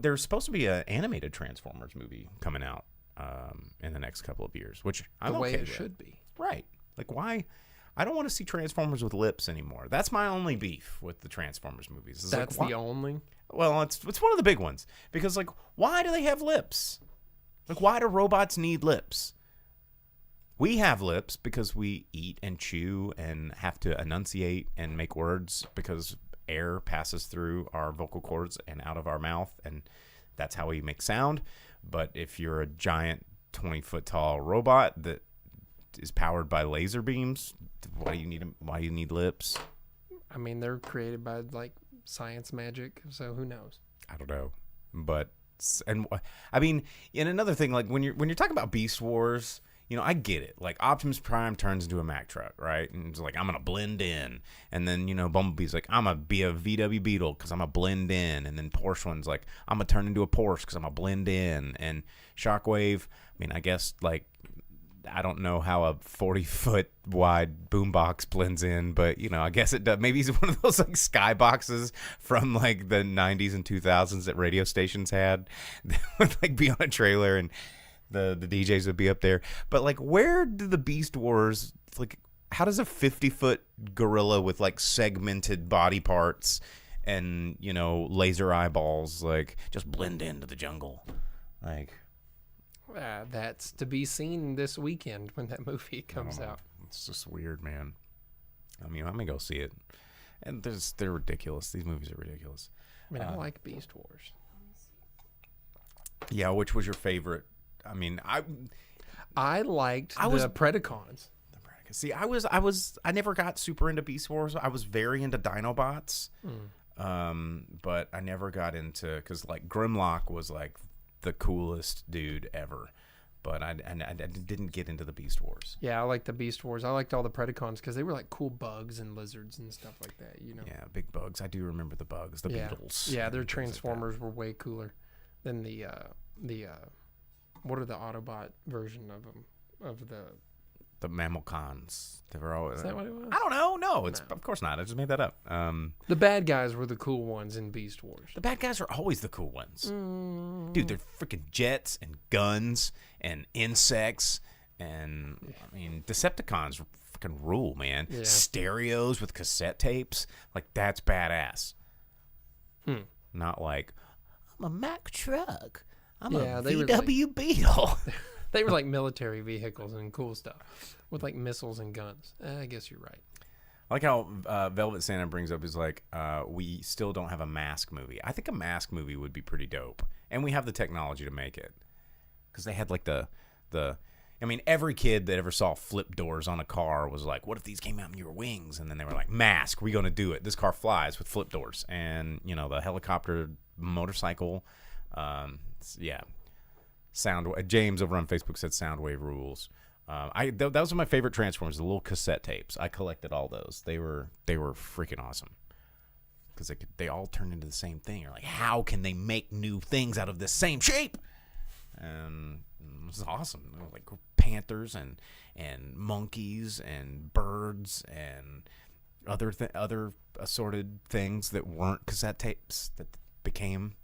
there's supposed to be an animated Transformers movie coming out in the next couple of years, which I'm okay with. The way it should be. Right. Like, why? I don't want to see Transformers with lips anymore. That's my only beef with the Transformers movies. That's like, the only? Well, it's one of the big ones. Because, like, why do they have lips? Like, why do robots need lips? We have lips because we eat and chew and have to enunciate and make words because air passes through our vocal cords and out of our mouth, and that's how we make sound. But if you're a giant 20-foot-tall robot that is powered by laser beams, why do you need lips? I mean, they're created by, like, science magic, so who knows? I don't know. But... And I mean, and another thing, like when you're talking about Beast Wars, I get it. Like Optimus Prime turns into a Mack truck, right? And it's like, I'm gonna blend in. And then Bumblebee's like, I'm gonna be a VW Beetle because I'm gonna blend in. And then Porsche one's like, I'm gonna turn into a Porsche because I'm gonna blend in. And Shockwave, I mean, I guess like I don't know how a 40-foot wide boombox blends in, but I guess it does. Maybe he's one of those like skyboxes from like the 90s and 2000s that radio stations had that would like be on a trailer and the DJs would be up there. But like, where do the Beast Wars, like, how does a 50-foot gorilla with like segmented body parts and laser eyeballs like just blend into the jungle. Like That's to be seen this weekend when that movie comes out. it's just weird, man. I mean, I'm gonna go see it, and they're ridiculous. These movies are ridiculous. I mean, I like Beast Wars. Yeah, which was your favorite? I mean, I liked the Predacons. See, I never got super into Beast Wars. I was very into Dinobots, but I never got into, because like Grimlock was like the coolest dude ever, but I didn't get into the Beast Wars. Yeah, I liked the Beast Wars. I liked all the Predacons because they were like cool bugs and lizards and stuff like that. Yeah, big bugs. I do remember the bugs, the beetles. Yeah, their Transformers were way cooler than the what are the Autobot version of them the Mammocons. They were always. Is that what it was? I don't know. No, it's of course not. I just made that up. The bad guys were the cool ones in Beast Wars. The bad guys are always the cool ones. Dude, they're freaking jets and guns and insects. And, I mean, Decepticons freaking rule, man. Yeah. Stereos with cassette tapes. Like, that's badass. Not like, I'm a Mack truck. I'm a VW Beetle. They were like military vehicles and cool stuff with like missiles and guns. I guess you're right. I like how Velvet Santa brings up is like, we still don't have a Mask movie. I think a Mask movie would be pretty dope. And we have the technology to make it. Because they had like I mean, every kid that ever saw flip doors on a car was like, what if these came out in your wings? And then they were like, Mask, we're going to do it. This car flies with flip doors. And, the helicopter, motorcycle, yeah. James over on Facebook said Soundwave rules. That was my favorite Transformers, the little cassette tapes. I collected all those. They were freaking awesome because they all turned into the same thing. You're like, how can they make new things out of the same shape? And it was awesome. Like panthers and monkeys and birds and other assorted things that weren't cassette tapes that became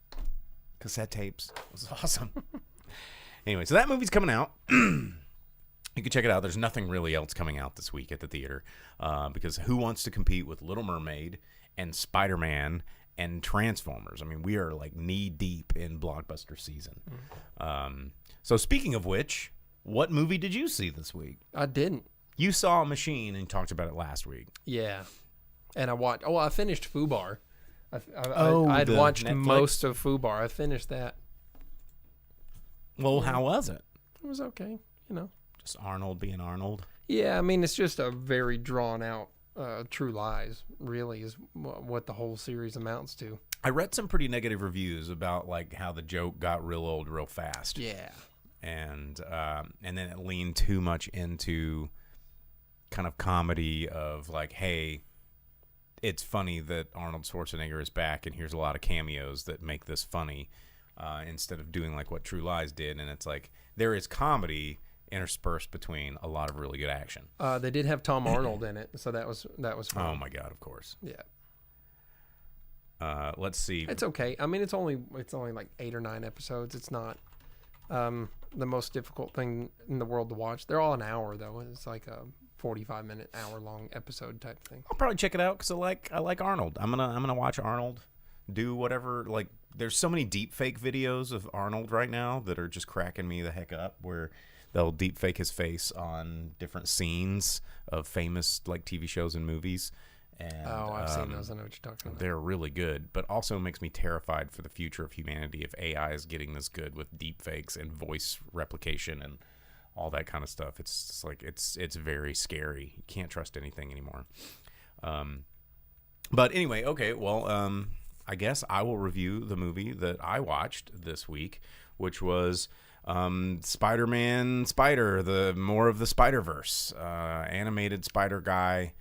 cassette tapes. It was awesome. Anyway, so that movie's coming out. You can check it out. There's nothing really else coming out this week at the theater because who wants to compete with Little Mermaid and Spider-Man and Transformers? I mean, we are like knee deep in blockbuster season. So speaking of which, what movie did you see this week? I didn't. You saw Machine and talked about it last week. Yeah. And I finished Fubar. I'd watched Netflix? most of Fubar. I finished that. Well, how was it? It was okay, Just Arnold being Arnold. Yeah, I mean, it's just a very drawn out True Lies, really, is what the whole series amounts to. I read some pretty negative reviews about like how the joke got real old real fast. Yeah. And then it leaned too much into kind of comedy of like, hey, it's funny that Arnold Schwarzenegger is back and here's a lot of cameos that make this funny. Instead of doing like what True Lies did, and it's like there is comedy interspersed between a lot of really good action. They did have Tom Arnold in it, so that was fun. Oh my god, of course. Yeah. Let's see. It's okay. I mean, it's only like 8 or 9 episodes. It's not the most difficult thing in the world to watch. They're all an hour though. It's like a 45-minute, hour-long episode type thing. I'll probably check it out because I like Arnold. I'm gonna watch Arnold do whatever. Like, there's so many deep fake videos of Arnold right now that are just cracking me the heck up, where they'll deep fake his face on different scenes of famous like TV shows and movies. And, I've seen those. I know what you're talking about. They're really good, but also makes me terrified for the future of humanity if AI is getting this good with deep fakes and voice replication and all that kind of stuff. It's just like it's very scary. You can't trust anything anymore. But anyway, okay, well, I guess I will review the movie that I watched this week, which was Spider-Man Spider, the more of the Spider-Verse, animated Spider guy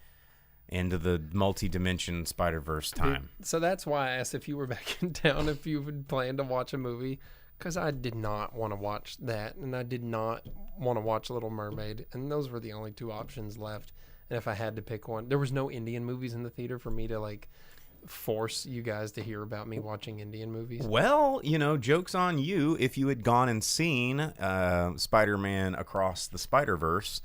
into the multi-dimension Spider-Verse time. So that's why I asked if you were back in town, if you would plan to watch a movie, because I did not want to watch that, and I did not want to watch Little Mermaid, and those were the only 2 options left. And if I had to pick one, there was no Indian movies in the theater for me to like force you guys to hear about me watching Indian movies. Well, joke's on you. If you had gone and seen Spider-Man Across the Spider-Verse,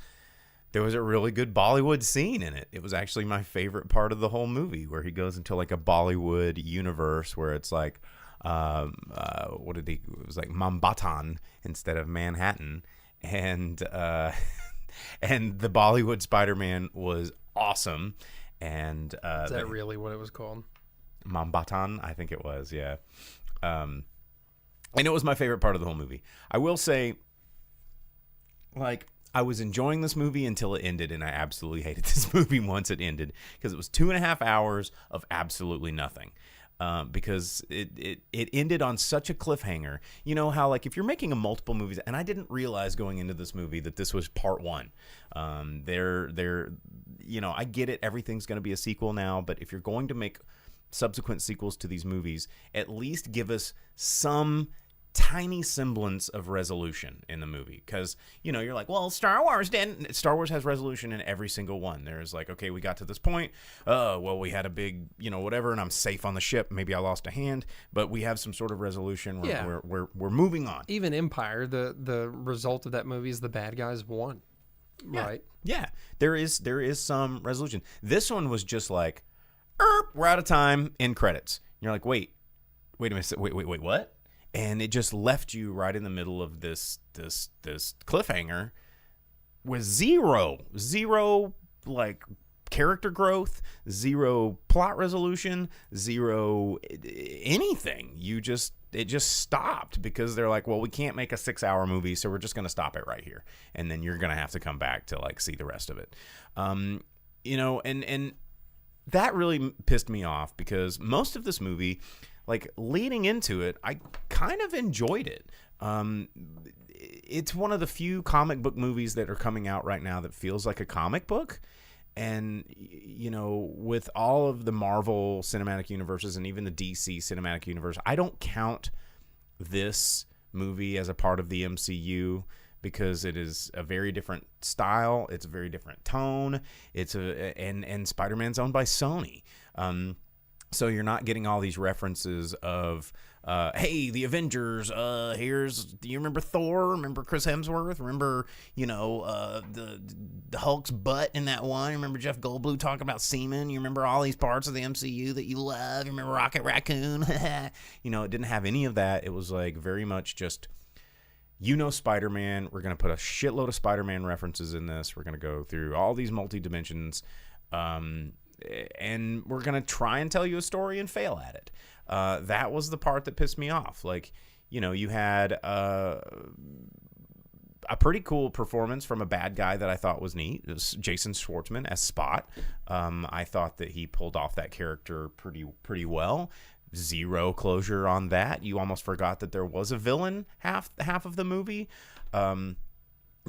there was a really good Bollywood scene in it. It was actually my favorite part of the whole movie, where he goes into like a Bollywood universe where it's like, it was like Mambatan instead of Manhattan. And and the Bollywood Spider-Man was awesome. And Is that really what it was called? Mambatan, I think it was, yeah. And it was my favorite part of the whole movie. I will say, like, I was enjoying this movie until it ended, and I absolutely hated this movie once it ended, because it was 2.5 hours of absolutely nothing. Because it ended on such a cliffhanger. You know how, like, if you're making a multiple movies, and I didn't realize going into this movie that this was part one. You know, I get it. Everything's going to be a sequel now, but if you're going to make subsequent sequels to these movies, at least give us some tiny semblance of resolution in the movie. Because, you know, you're like, well, Star Wars has resolution in every single one. There's like, okay, we got to this point, well, we had a big, you know, whatever, and I'm safe on the ship, maybe I lost a hand, but we have some sort of resolution where we're moving on. Even Empire, the result of that movie is the bad guys won. Yeah. Right? Yeah, there is some resolution. This one was just like, we're out of time, end credits. You're like, wait a minute, wait, what? And it just left you right in the middle of this cliffhanger with zero like character growth, zero plot resolution, zero anything. It just stopped because they're like, well, we can't make a 6-hour movie, so we're just going to stop it right here, and then you're going to have to come back to like see the rest of it. You know, and that really pissed me off, because most of this movie, like, leading into it, I kind of enjoyed it. It's one of the few comic book movies that are coming out right now that feels like a comic book. And, you know, with all of the Marvel cinematic universes and even the DC cinematic universe, I don't count this movie as a part of the MCU, because it is a very different style. It's a very different tone. And Spider-Man's owned by Sony. So you're not getting all these references of, hey, the Avengers, do you remember Thor? Remember Chris Hemsworth? Remember, you know, the Hulk's butt in that one? You remember Jeff Goldblum talking about semen? You remember all these parts of the MCU that you love? You remember Rocket Raccoon? You know, it didn't have any of that. It was like very much just, you know, Spider-Man. We're going to put a shitload of Spider-Man references in this. We're going to go through all these multi-dimensions. And we're going to try and tell you a story and fail at it. That was the part that pissed me off. Like, you know, you had a pretty cool performance from a bad guy that I thought was neat. It was Jason Schwartzman as Spot. I thought that he pulled off that character pretty well. Zero closure on that. You almost forgot that there was a villain half of the movie.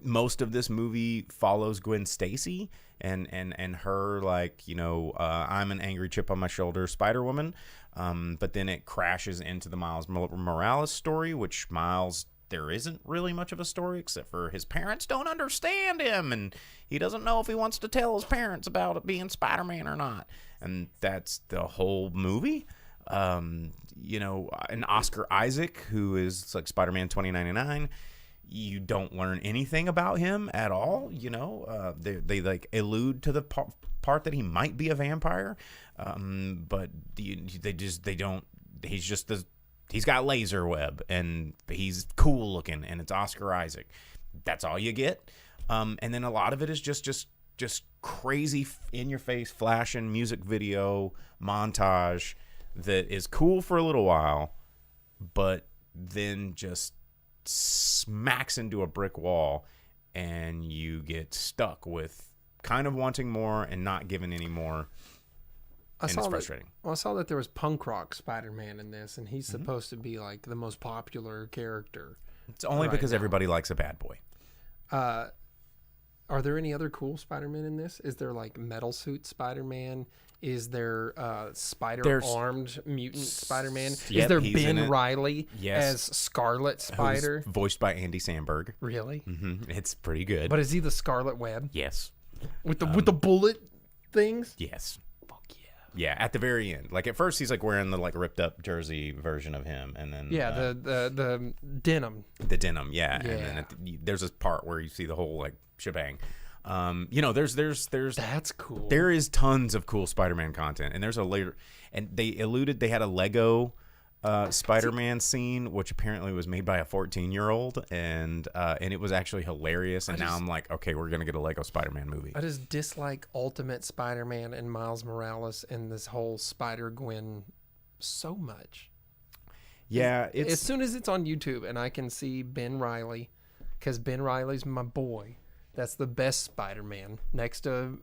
Most of this movie follows Gwen Stacy and her, like, you know, I'm an angry chip on my shoulder Spider-Woman. But then it crashes into the Miles Morales story, which Miles, there isn't really much of a story except for his parents don't understand him, and he doesn't know if he wants to tell his parents about it being Spider-Man or not. And that's the whole movie. You know, and Oscar Isaac, who is like Spider-Man 2099, you don't learn anything about him at all. You know, they like allude to the part that he might be a vampire, but they don't. He's got laser web and he's cool looking, and it's Oscar Isaac. That's all you get. And then a lot of it is just crazy in your face flashing music video montage that is cool for a little while, but then just smacks into a brick wall, and you get stuck with kind of wanting more and not giving any more. And it's frustrating. I saw that there was punk rock Spider-Man in this, and he's supposed to be like the most popular character. It's only because everybody likes a bad boy. Are there any other cool Spider-Man in this? Is there like Metal Suit Spider-Man? Is there Spider-Armed Mutant Spider-Man? Yep, is there he's Ben Reilly as Scarlet Spider? Who's voiced by Andy Samberg. Really? Mm-hmm. It's pretty good. But is he the Scarlet Web? Yes. With the bullet things? Yes. Fuck yeah. Yeah, at the very end. Like, at first he's like wearing the like ripped up jersey version of him, and then the denim. The denim, yeah. And then there's this part where you see the whole like shebang. You know, there's That's cool. there is tons of cool Spider-Man content, and there's a later, and they had a Lego Spider-Man scene, which apparently was made by a 14-year-old, and it was actually hilarious. And now I'm like, okay, we're gonna get a Lego Spider-Man movie. I just dislike Ultimate Spider-Man and Miles Morales and this whole Spider-Gwen so much. Yeah, it's As soon as it's on YouTube and I can see Ben Reilly, because Ben Reilly's my boy. That's the best Spider-Man next to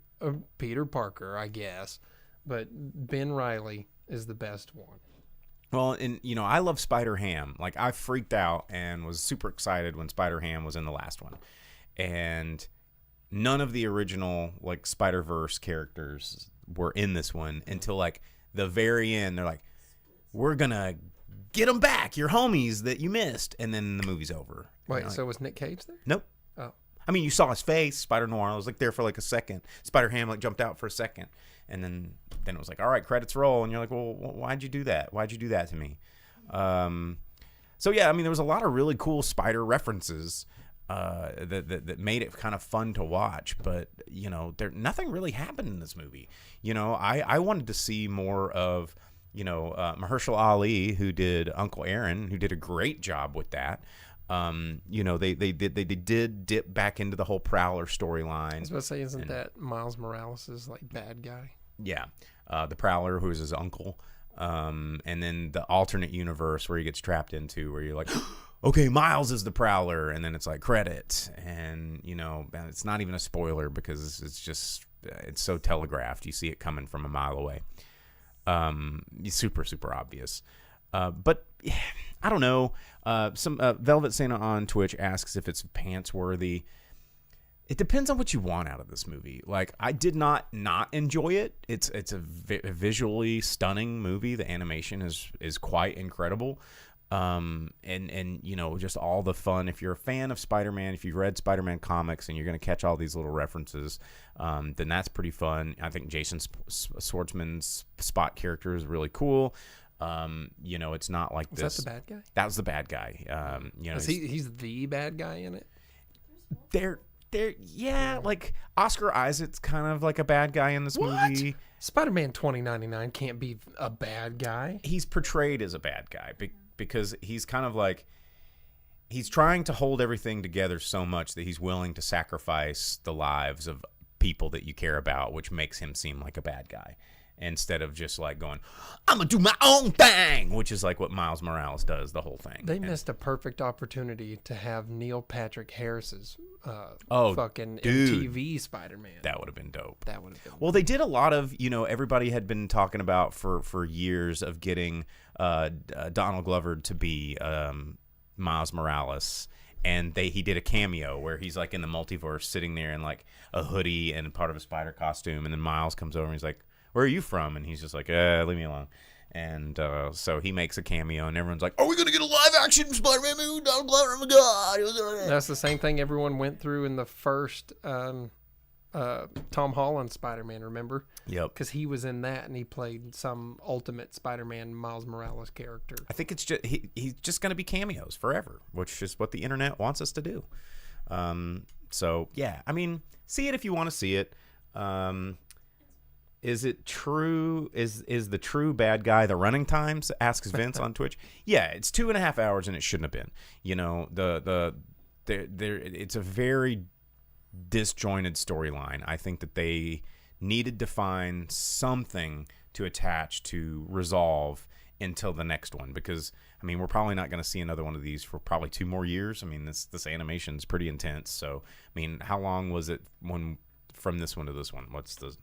Peter Parker, I guess. But Ben Reilly is the best one. well, and you know, I love Spider-Ham. Like, I freaked out and was super excited when Spider-Ham was in the last one, and none of the original like Spider-Verse characters were in this one until like the very end. They're like, "We're gonna get them back, your homies that you missed," and then the movie's over. Wait, You know, so was Nick Cage there? nope. Oh. I mean, you saw his face. Spider-Noir was like there for like a second. Spider-Ham like jumped out for a second, and then it was like, all right, credits roll, and you're like, well, why'd you do that? Why'd you do that to me? So yeah, I mean, there was a lot of really cool Spider references that made it kind of fun to watch. But you know, nothing really happened in this movie. You know, I wanted to see more of, you know, Mahershala Ali, who did Uncle Aaron, who did a great job with that. You know, they did dip back into the whole Prowler storyline. I was about to say, isn't that Miles Morales' like bad guy? Yeah, the Prowler, who is his uncle, and then the alternate universe where he gets trapped into, where you're like, okay, Miles is the Prowler, and then it's like credit, and you know, it's not even a spoiler because it's just it's so telegraphed. You see it coming from a mile away. Super obvious. But I don't know. Some Velvet Santa on Twitch asks if it's pants worthy. It depends on what you want out of this movie. Like, I did not enjoy it. It's a visually stunning movie. The animation is quite incredible. And you know, just all the fun. If you're a fan of Spider-Man, if you've read Spider-Man comics and you're going to catch all these little references, then that's pretty fun. I think Jason Schwartzman's Spot character is really cool. You know, it's not like this. Is that the bad guy? That was the bad guy. You know, He's the bad guy in it? they're yeah, like Oscar Isaac's kind of like a bad guy in this movie. Spider-Man 2099 can't be a bad guy. He's portrayed as a bad guy because he's kind of like, he's trying to hold everything together so much that he's willing to sacrifice the lives of people that you care about, which makes him seem like a bad guy. Instead of just like going, I'm gonna do my own thing, which is like what Miles Morales does, the whole thing. They missed a perfect opportunity to have Neil Patrick Harris's fucking dude, MTV Spider-Man. that would have been dope. That would have been. Well, they did a lot of, you know, everybody had been talking about for years of getting Donald Glover to be Miles Morales. And he did a cameo where he's like in the multiverse sitting there in like a hoodie and part of a spider costume. And then Miles comes over and he's like, where are you from? And he's just like, leave me alone. And so he makes a cameo, and everyone's like, are we going to get a live-action Spider-Man movie? Donald Glover, oh my God. That's the same thing everyone went through in the first Tom Holland Spider-Man, remember? Yep. Because he was in that, and he played some Ultimate Spider-Man Miles Morales character. I think it's just he's just going to be cameos forever, which is what the internet wants us to do. So, yeah, I mean, see it if you want to see it. Is it true? Is the true bad guy the running times? Asks Vince on Twitch. Yeah, it's 2.5 hours, and it shouldn't have been. You know, it's a very disjointed storyline. I think that they needed to find something to attach to resolve until the next one, because I mean, we're probably not going to see another one of these for probably 2 more years. I mean, this animation is pretty intense. So, I mean, how long was it from this one to this one? What's the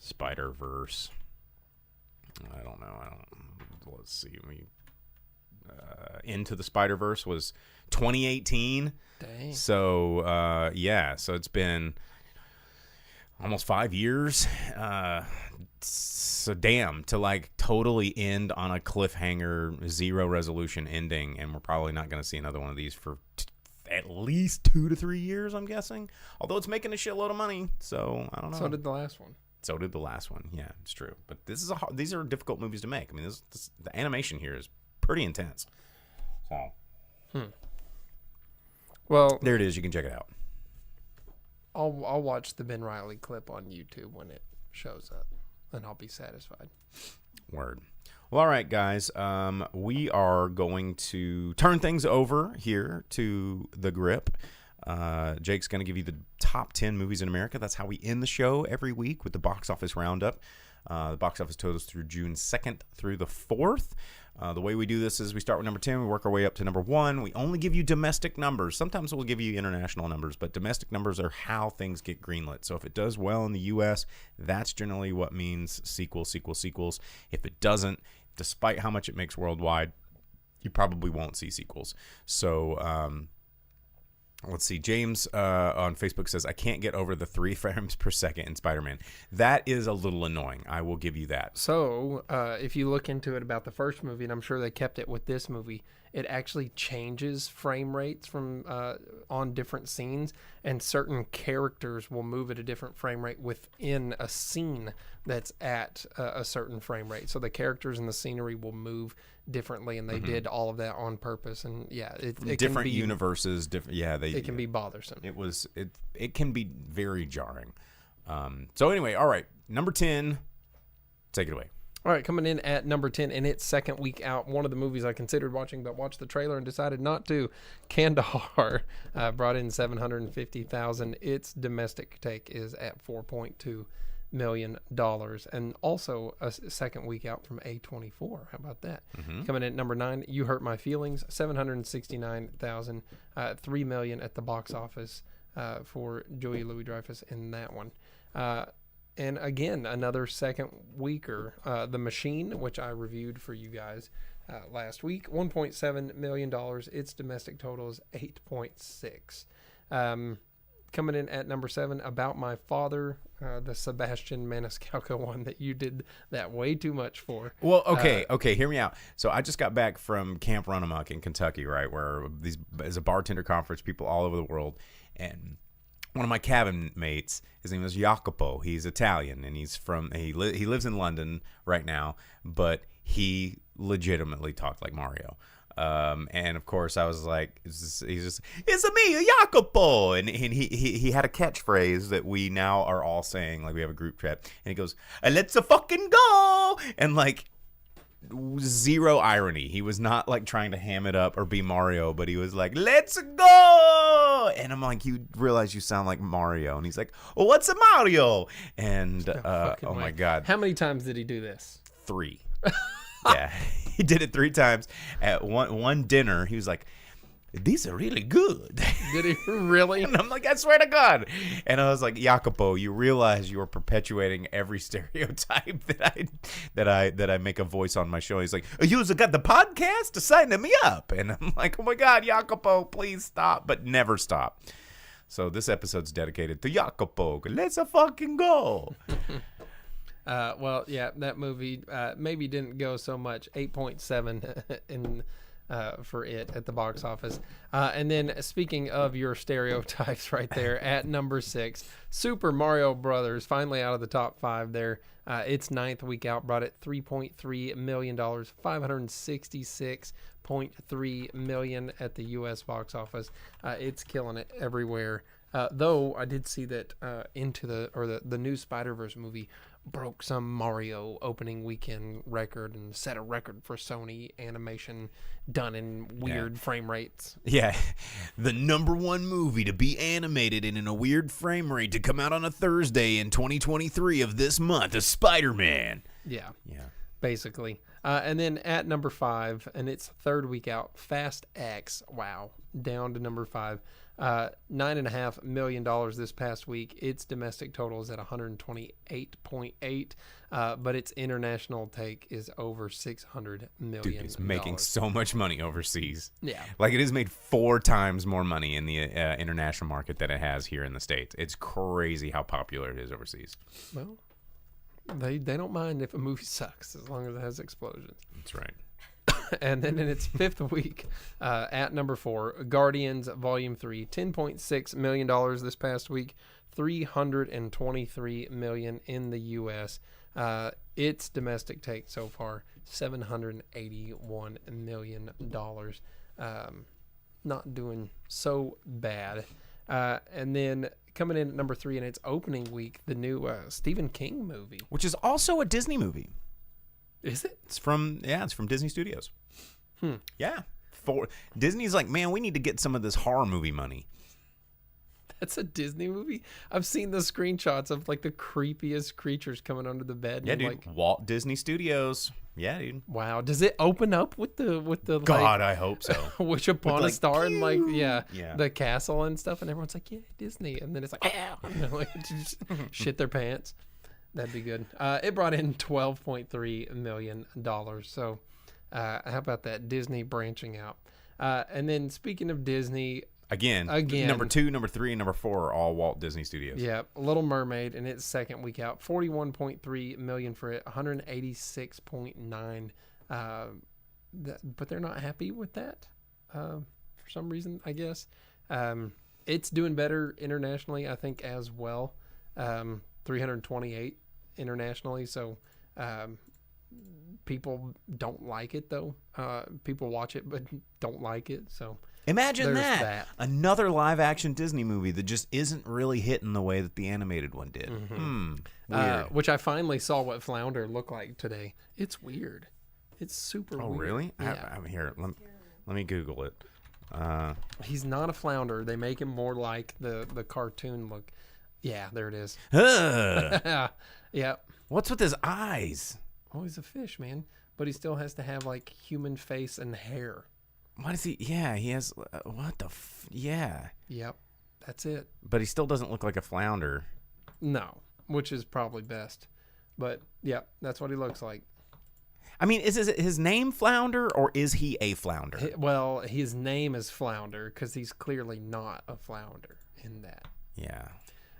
Spider-Verse? I don't know. Let's see. Into the Spider-Verse was 2018. Dang. So yeah, so it's been almost 5 years. So damn, to like totally end on a cliffhanger, zero resolution ending, and we're probably not going to see another one of these for at least 2 to 3 years, I'm guessing. Although it's making a shitload of money, so I don't know. So did the last one. So did the last one. Yeah, it's true. But these are difficult movies to make. I mean, the animation here is pretty intense. So, Well, there it is. You can check it out. I'll watch the Ben Reilly clip on YouTube when it shows up, and I'll be satisfied. Word. Well, all right, guys. We are going to turn things over here to the grip. Jake's going to give you the top 10 movies in America. That's how we end the show every week with the box office roundup. The box office totals through June 2nd through the 4th. The way we do this is we start with number 10, we work our way up to number 1. We only give you domestic numbers. Sometimes we'll give you international numbers, but domestic numbers are how things get greenlit. So if it does well in the U.S., that's generally what means sequels. If it doesn't, despite how much it makes worldwide, you probably won't see sequels. So, let's see. James on Facebook says, I can't get over the 3 frames per second in Spider-Man. That is a little annoying. I will give you that. So, if you look into it about the first movie, and I'm sure they kept it with this movie, it actually changes frame rates from on different scenes, and certain characters will move at a different frame rate within a scene that's at a certain frame rate. So the characters and the scenery will move differently, and they did all of that on purpose. And yeah, it Different can be, universes, different. Yeah, it can be bothersome. It can be very jarring. So anyway, all right, number 10, take it away. All right, coming in at number 10 in its second week out, one of the movies I considered watching but watched the trailer and decided not to. Kandahar brought in $750,000. Its domestic take is at $4.2 million, and also a second week out from A24. How about that? Coming in at number 9, You Hurt My Feelings, $769,000, $3 million at the box office for Julia Louis-Dreyfus in that one. And again, another second weeker. The Machine, which I reviewed for you guys last week, $1.7 million. Its domestic total is 8.6. Coming in at number 7, About My Father, the Sebastian Maniscalco one that you did that way too much for. Well, okay, hear me out. So I just got back from Camp Runamuck in Kentucky, right, where is a bartender conference, people all over the world, and one of my cabin mates, his name is Jacopo. He's Italian, and he lives in London right now, but he legitimately talked like Mario. And of course, I was like, it's me, Jacopo, and he had a catchphrase that we now are all saying, like we have a group chat, and he goes, "Let's fucking go," and like zero irony. He was not like trying to ham it up or be Mario, but he was like, "Let's go," and I'm like, you realize you sound like Mario, and he's like, "Well, what's a Mario?" And oh my god, how many times did he do this? 3. Yeah, he did it 3 times at one dinner. He was like, "These are really good." Did he really? And I'm like, I swear to God. And I was like, Jacopo, you realize you are perpetuating every stereotype that I make a voice on my show. He's like, "You got the podcast to sign me up." And I'm like, oh my God, Jacopo, please stop, but never stop. So this episode's dedicated to Jacopo. Let's fucking go. Well, yeah, that movie maybe didn't go so much. 8.7 in for it at the box office. And then speaking of your stereotypes right there, at number 6, Super Mario Brothers, finally out of the top 5 there. Its 9th week out brought it $3.3 million, $566.3 million at the U.S. box office. It's killing it everywhere. Though I did see that the new Spider-Verse movie broke some Mario opening weekend record and set a record for Sony animation done in weird frame rates. Yeah, the number 1 movie to be animated and in a weird frame rate to come out on a Thursday in 2023 of this month is Spider-Man. Yeah, basically. And then at number 5, and its 3rd week out, Fast X, wow, down to number 5. $9.5 million this past week. Its domestic total is at 128.8, but its international take is over $600 million. Dude, it's making so much money overseas. Yeah, like it has made 4 times more money in the international market than it has here in the States. It's crazy how popular it is overseas. Well, they don't mind if a movie sucks as long as it has explosions. That's right. And then in its 5th week, at number 4, Guardians Volume 3, $10.6 million this past week, $323 million in the U.S. Its domestic take so far, $781 million. Not doing so bad. And then coming in at number 3 in its opening week, the new Stephen King movie. Which is also a Disney movie. Is it? It's from Disney Studios. Yeah. Disney's like, man, we need to get some of this horror movie money. That's a Disney movie? I've seen the screenshots of like the creepiest creatures coming under the bed. Yeah, and dude. Like, Walt Disney Studios. Yeah, dude. wow. Does it open up with the God, I hope so. Wish Upon a like, Star and like Yeah. the castle and stuff, and everyone's like, yeah, Disney, and then it's like, and they're like just shit their pants. That'd be good. It brought in $12.3 million. So how about that? Disney branching out. And then speaking of Disney, Again, number 2, number 3, and number 4 are all Walt Disney Studios. yeah, Little Mermaid in its second week out, $41.3 million for it, $186.9. But they're not happy with that for some reason, I guess. It's doing better internationally, I think, as well. 328 internationally, so people don't like it though. People watch it but don't like it, so Imagine there's that. Another live action Disney movie that just isn't really hitting the way that the animated one did. Weird. Which I finally saw what Flounder looked like today. It's weird. It's super Oh, weird. really? Yeah. I'm here. Let me Google it. He's not a flounder. They make him more like the cartoon look. Yeah, there it is. Ugh. Yeah. What's with his eyes? Oh, he's a fish, man. But he still has to have like human face and hair. Why does he? Yeah, he has. What the? Yeah. Yep. That's it. But he still doesn't look like a flounder. No, which is probably best. But yeah, that's what he looks like. I mean, is his name Flounder or is he a flounder? Well, his name is Flounder because he's clearly not a flounder in that. Yeah.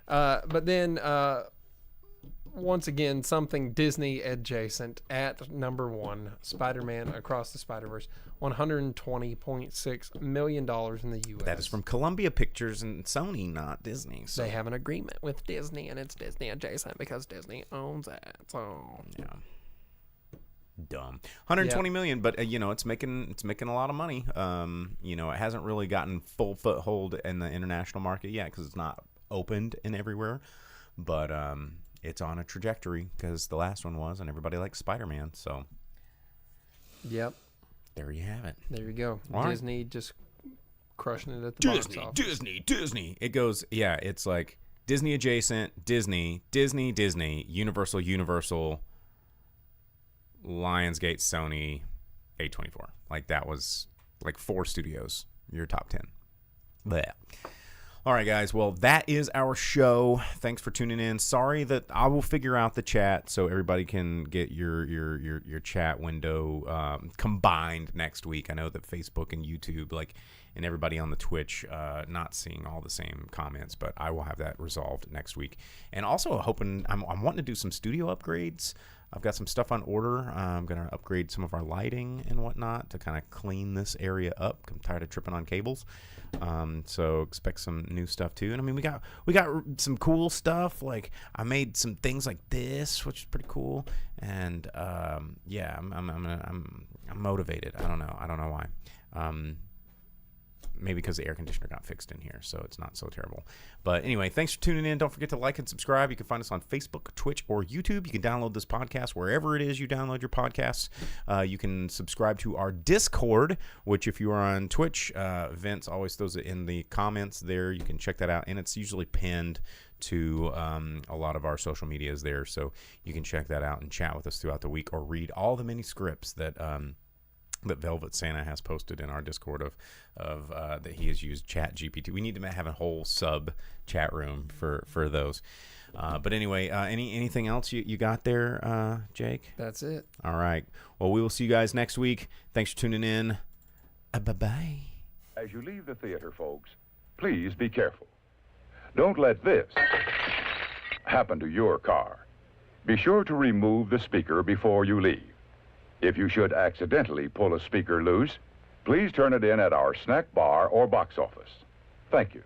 But then, once again, something Disney adjacent at number 1, Spider-Man Across the Spider-Verse, $120.6 million in the U.S. That is from Columbia Pictures and Sony, not Disney. So. They have an agreement with Disney, and it's Disney adjacent because Disney owns it. So Yeah. Dumb. 120 million, but it's making a lot of money. It hasn't really gotten full foothold in the international market yet because it's not opened in everywhere. But it's on a trajectory because the last one was, and everybody likes Spider-Man. So, yep, there you have it. there you go. All right. Disney just crushing it at the box office. Disney. It goes, yeah. It's like Disney adjacent, Disney, Universal. Lionsgate, Sony, A24. Like that was like 4 studios. Your top 10. Blech. All right, guys. Well, that is our show. Thanks for tuning in. Sorry that I will figure out the chat so everybody can get your chat window combined next week. I know that Facebook and YouTube, and everybody on the Twitch, not seeing all the same comments, but I will have that resolved next week. And also I'm wanting to do some studio upgrades. I've got some stuff on order. I'm going to upgrade some of our lighting and whatnot to kind of clean this area up. I'm tired of tripping on cables. So expect some new stuff too. And I mean, we got some cool stuff. Like I made some things like this, which is pretty cool. And yeah, I'm motivated. I don't know why. Maybe because the air conditioner got fixed in here, so it's not so terrible. But anyway, thanks for tuning in. Don't forget to like and subscribe. You can find us on Facebook, Twitch, or YouTube. You can download this podcast wherever it is you download your podcasts. You can subscribe to our Discord, which if you are on Twitch, Vince always throws it in the comments there. You can check that out, and it's usually pinned to a lot of our social medias there, so you can check that out and chat with us throughout the week or read all the mini scripts that Velvet Santa has posted in our Discord of that he has used ChatGPT. We need to have a whole sub chat room for those. But anyway, anything else you got there, Jake? That's it. All right. Well, we will see you guys next week. Thanks for tuning in. Bye-bye. As you leave the theater, folks, please be careful. Don't let this happen to your car. Be sure to remove the speaker before you leave. If you should accidentally pull a speaker loose, please turn it in at our snack bar or box office. Thank you.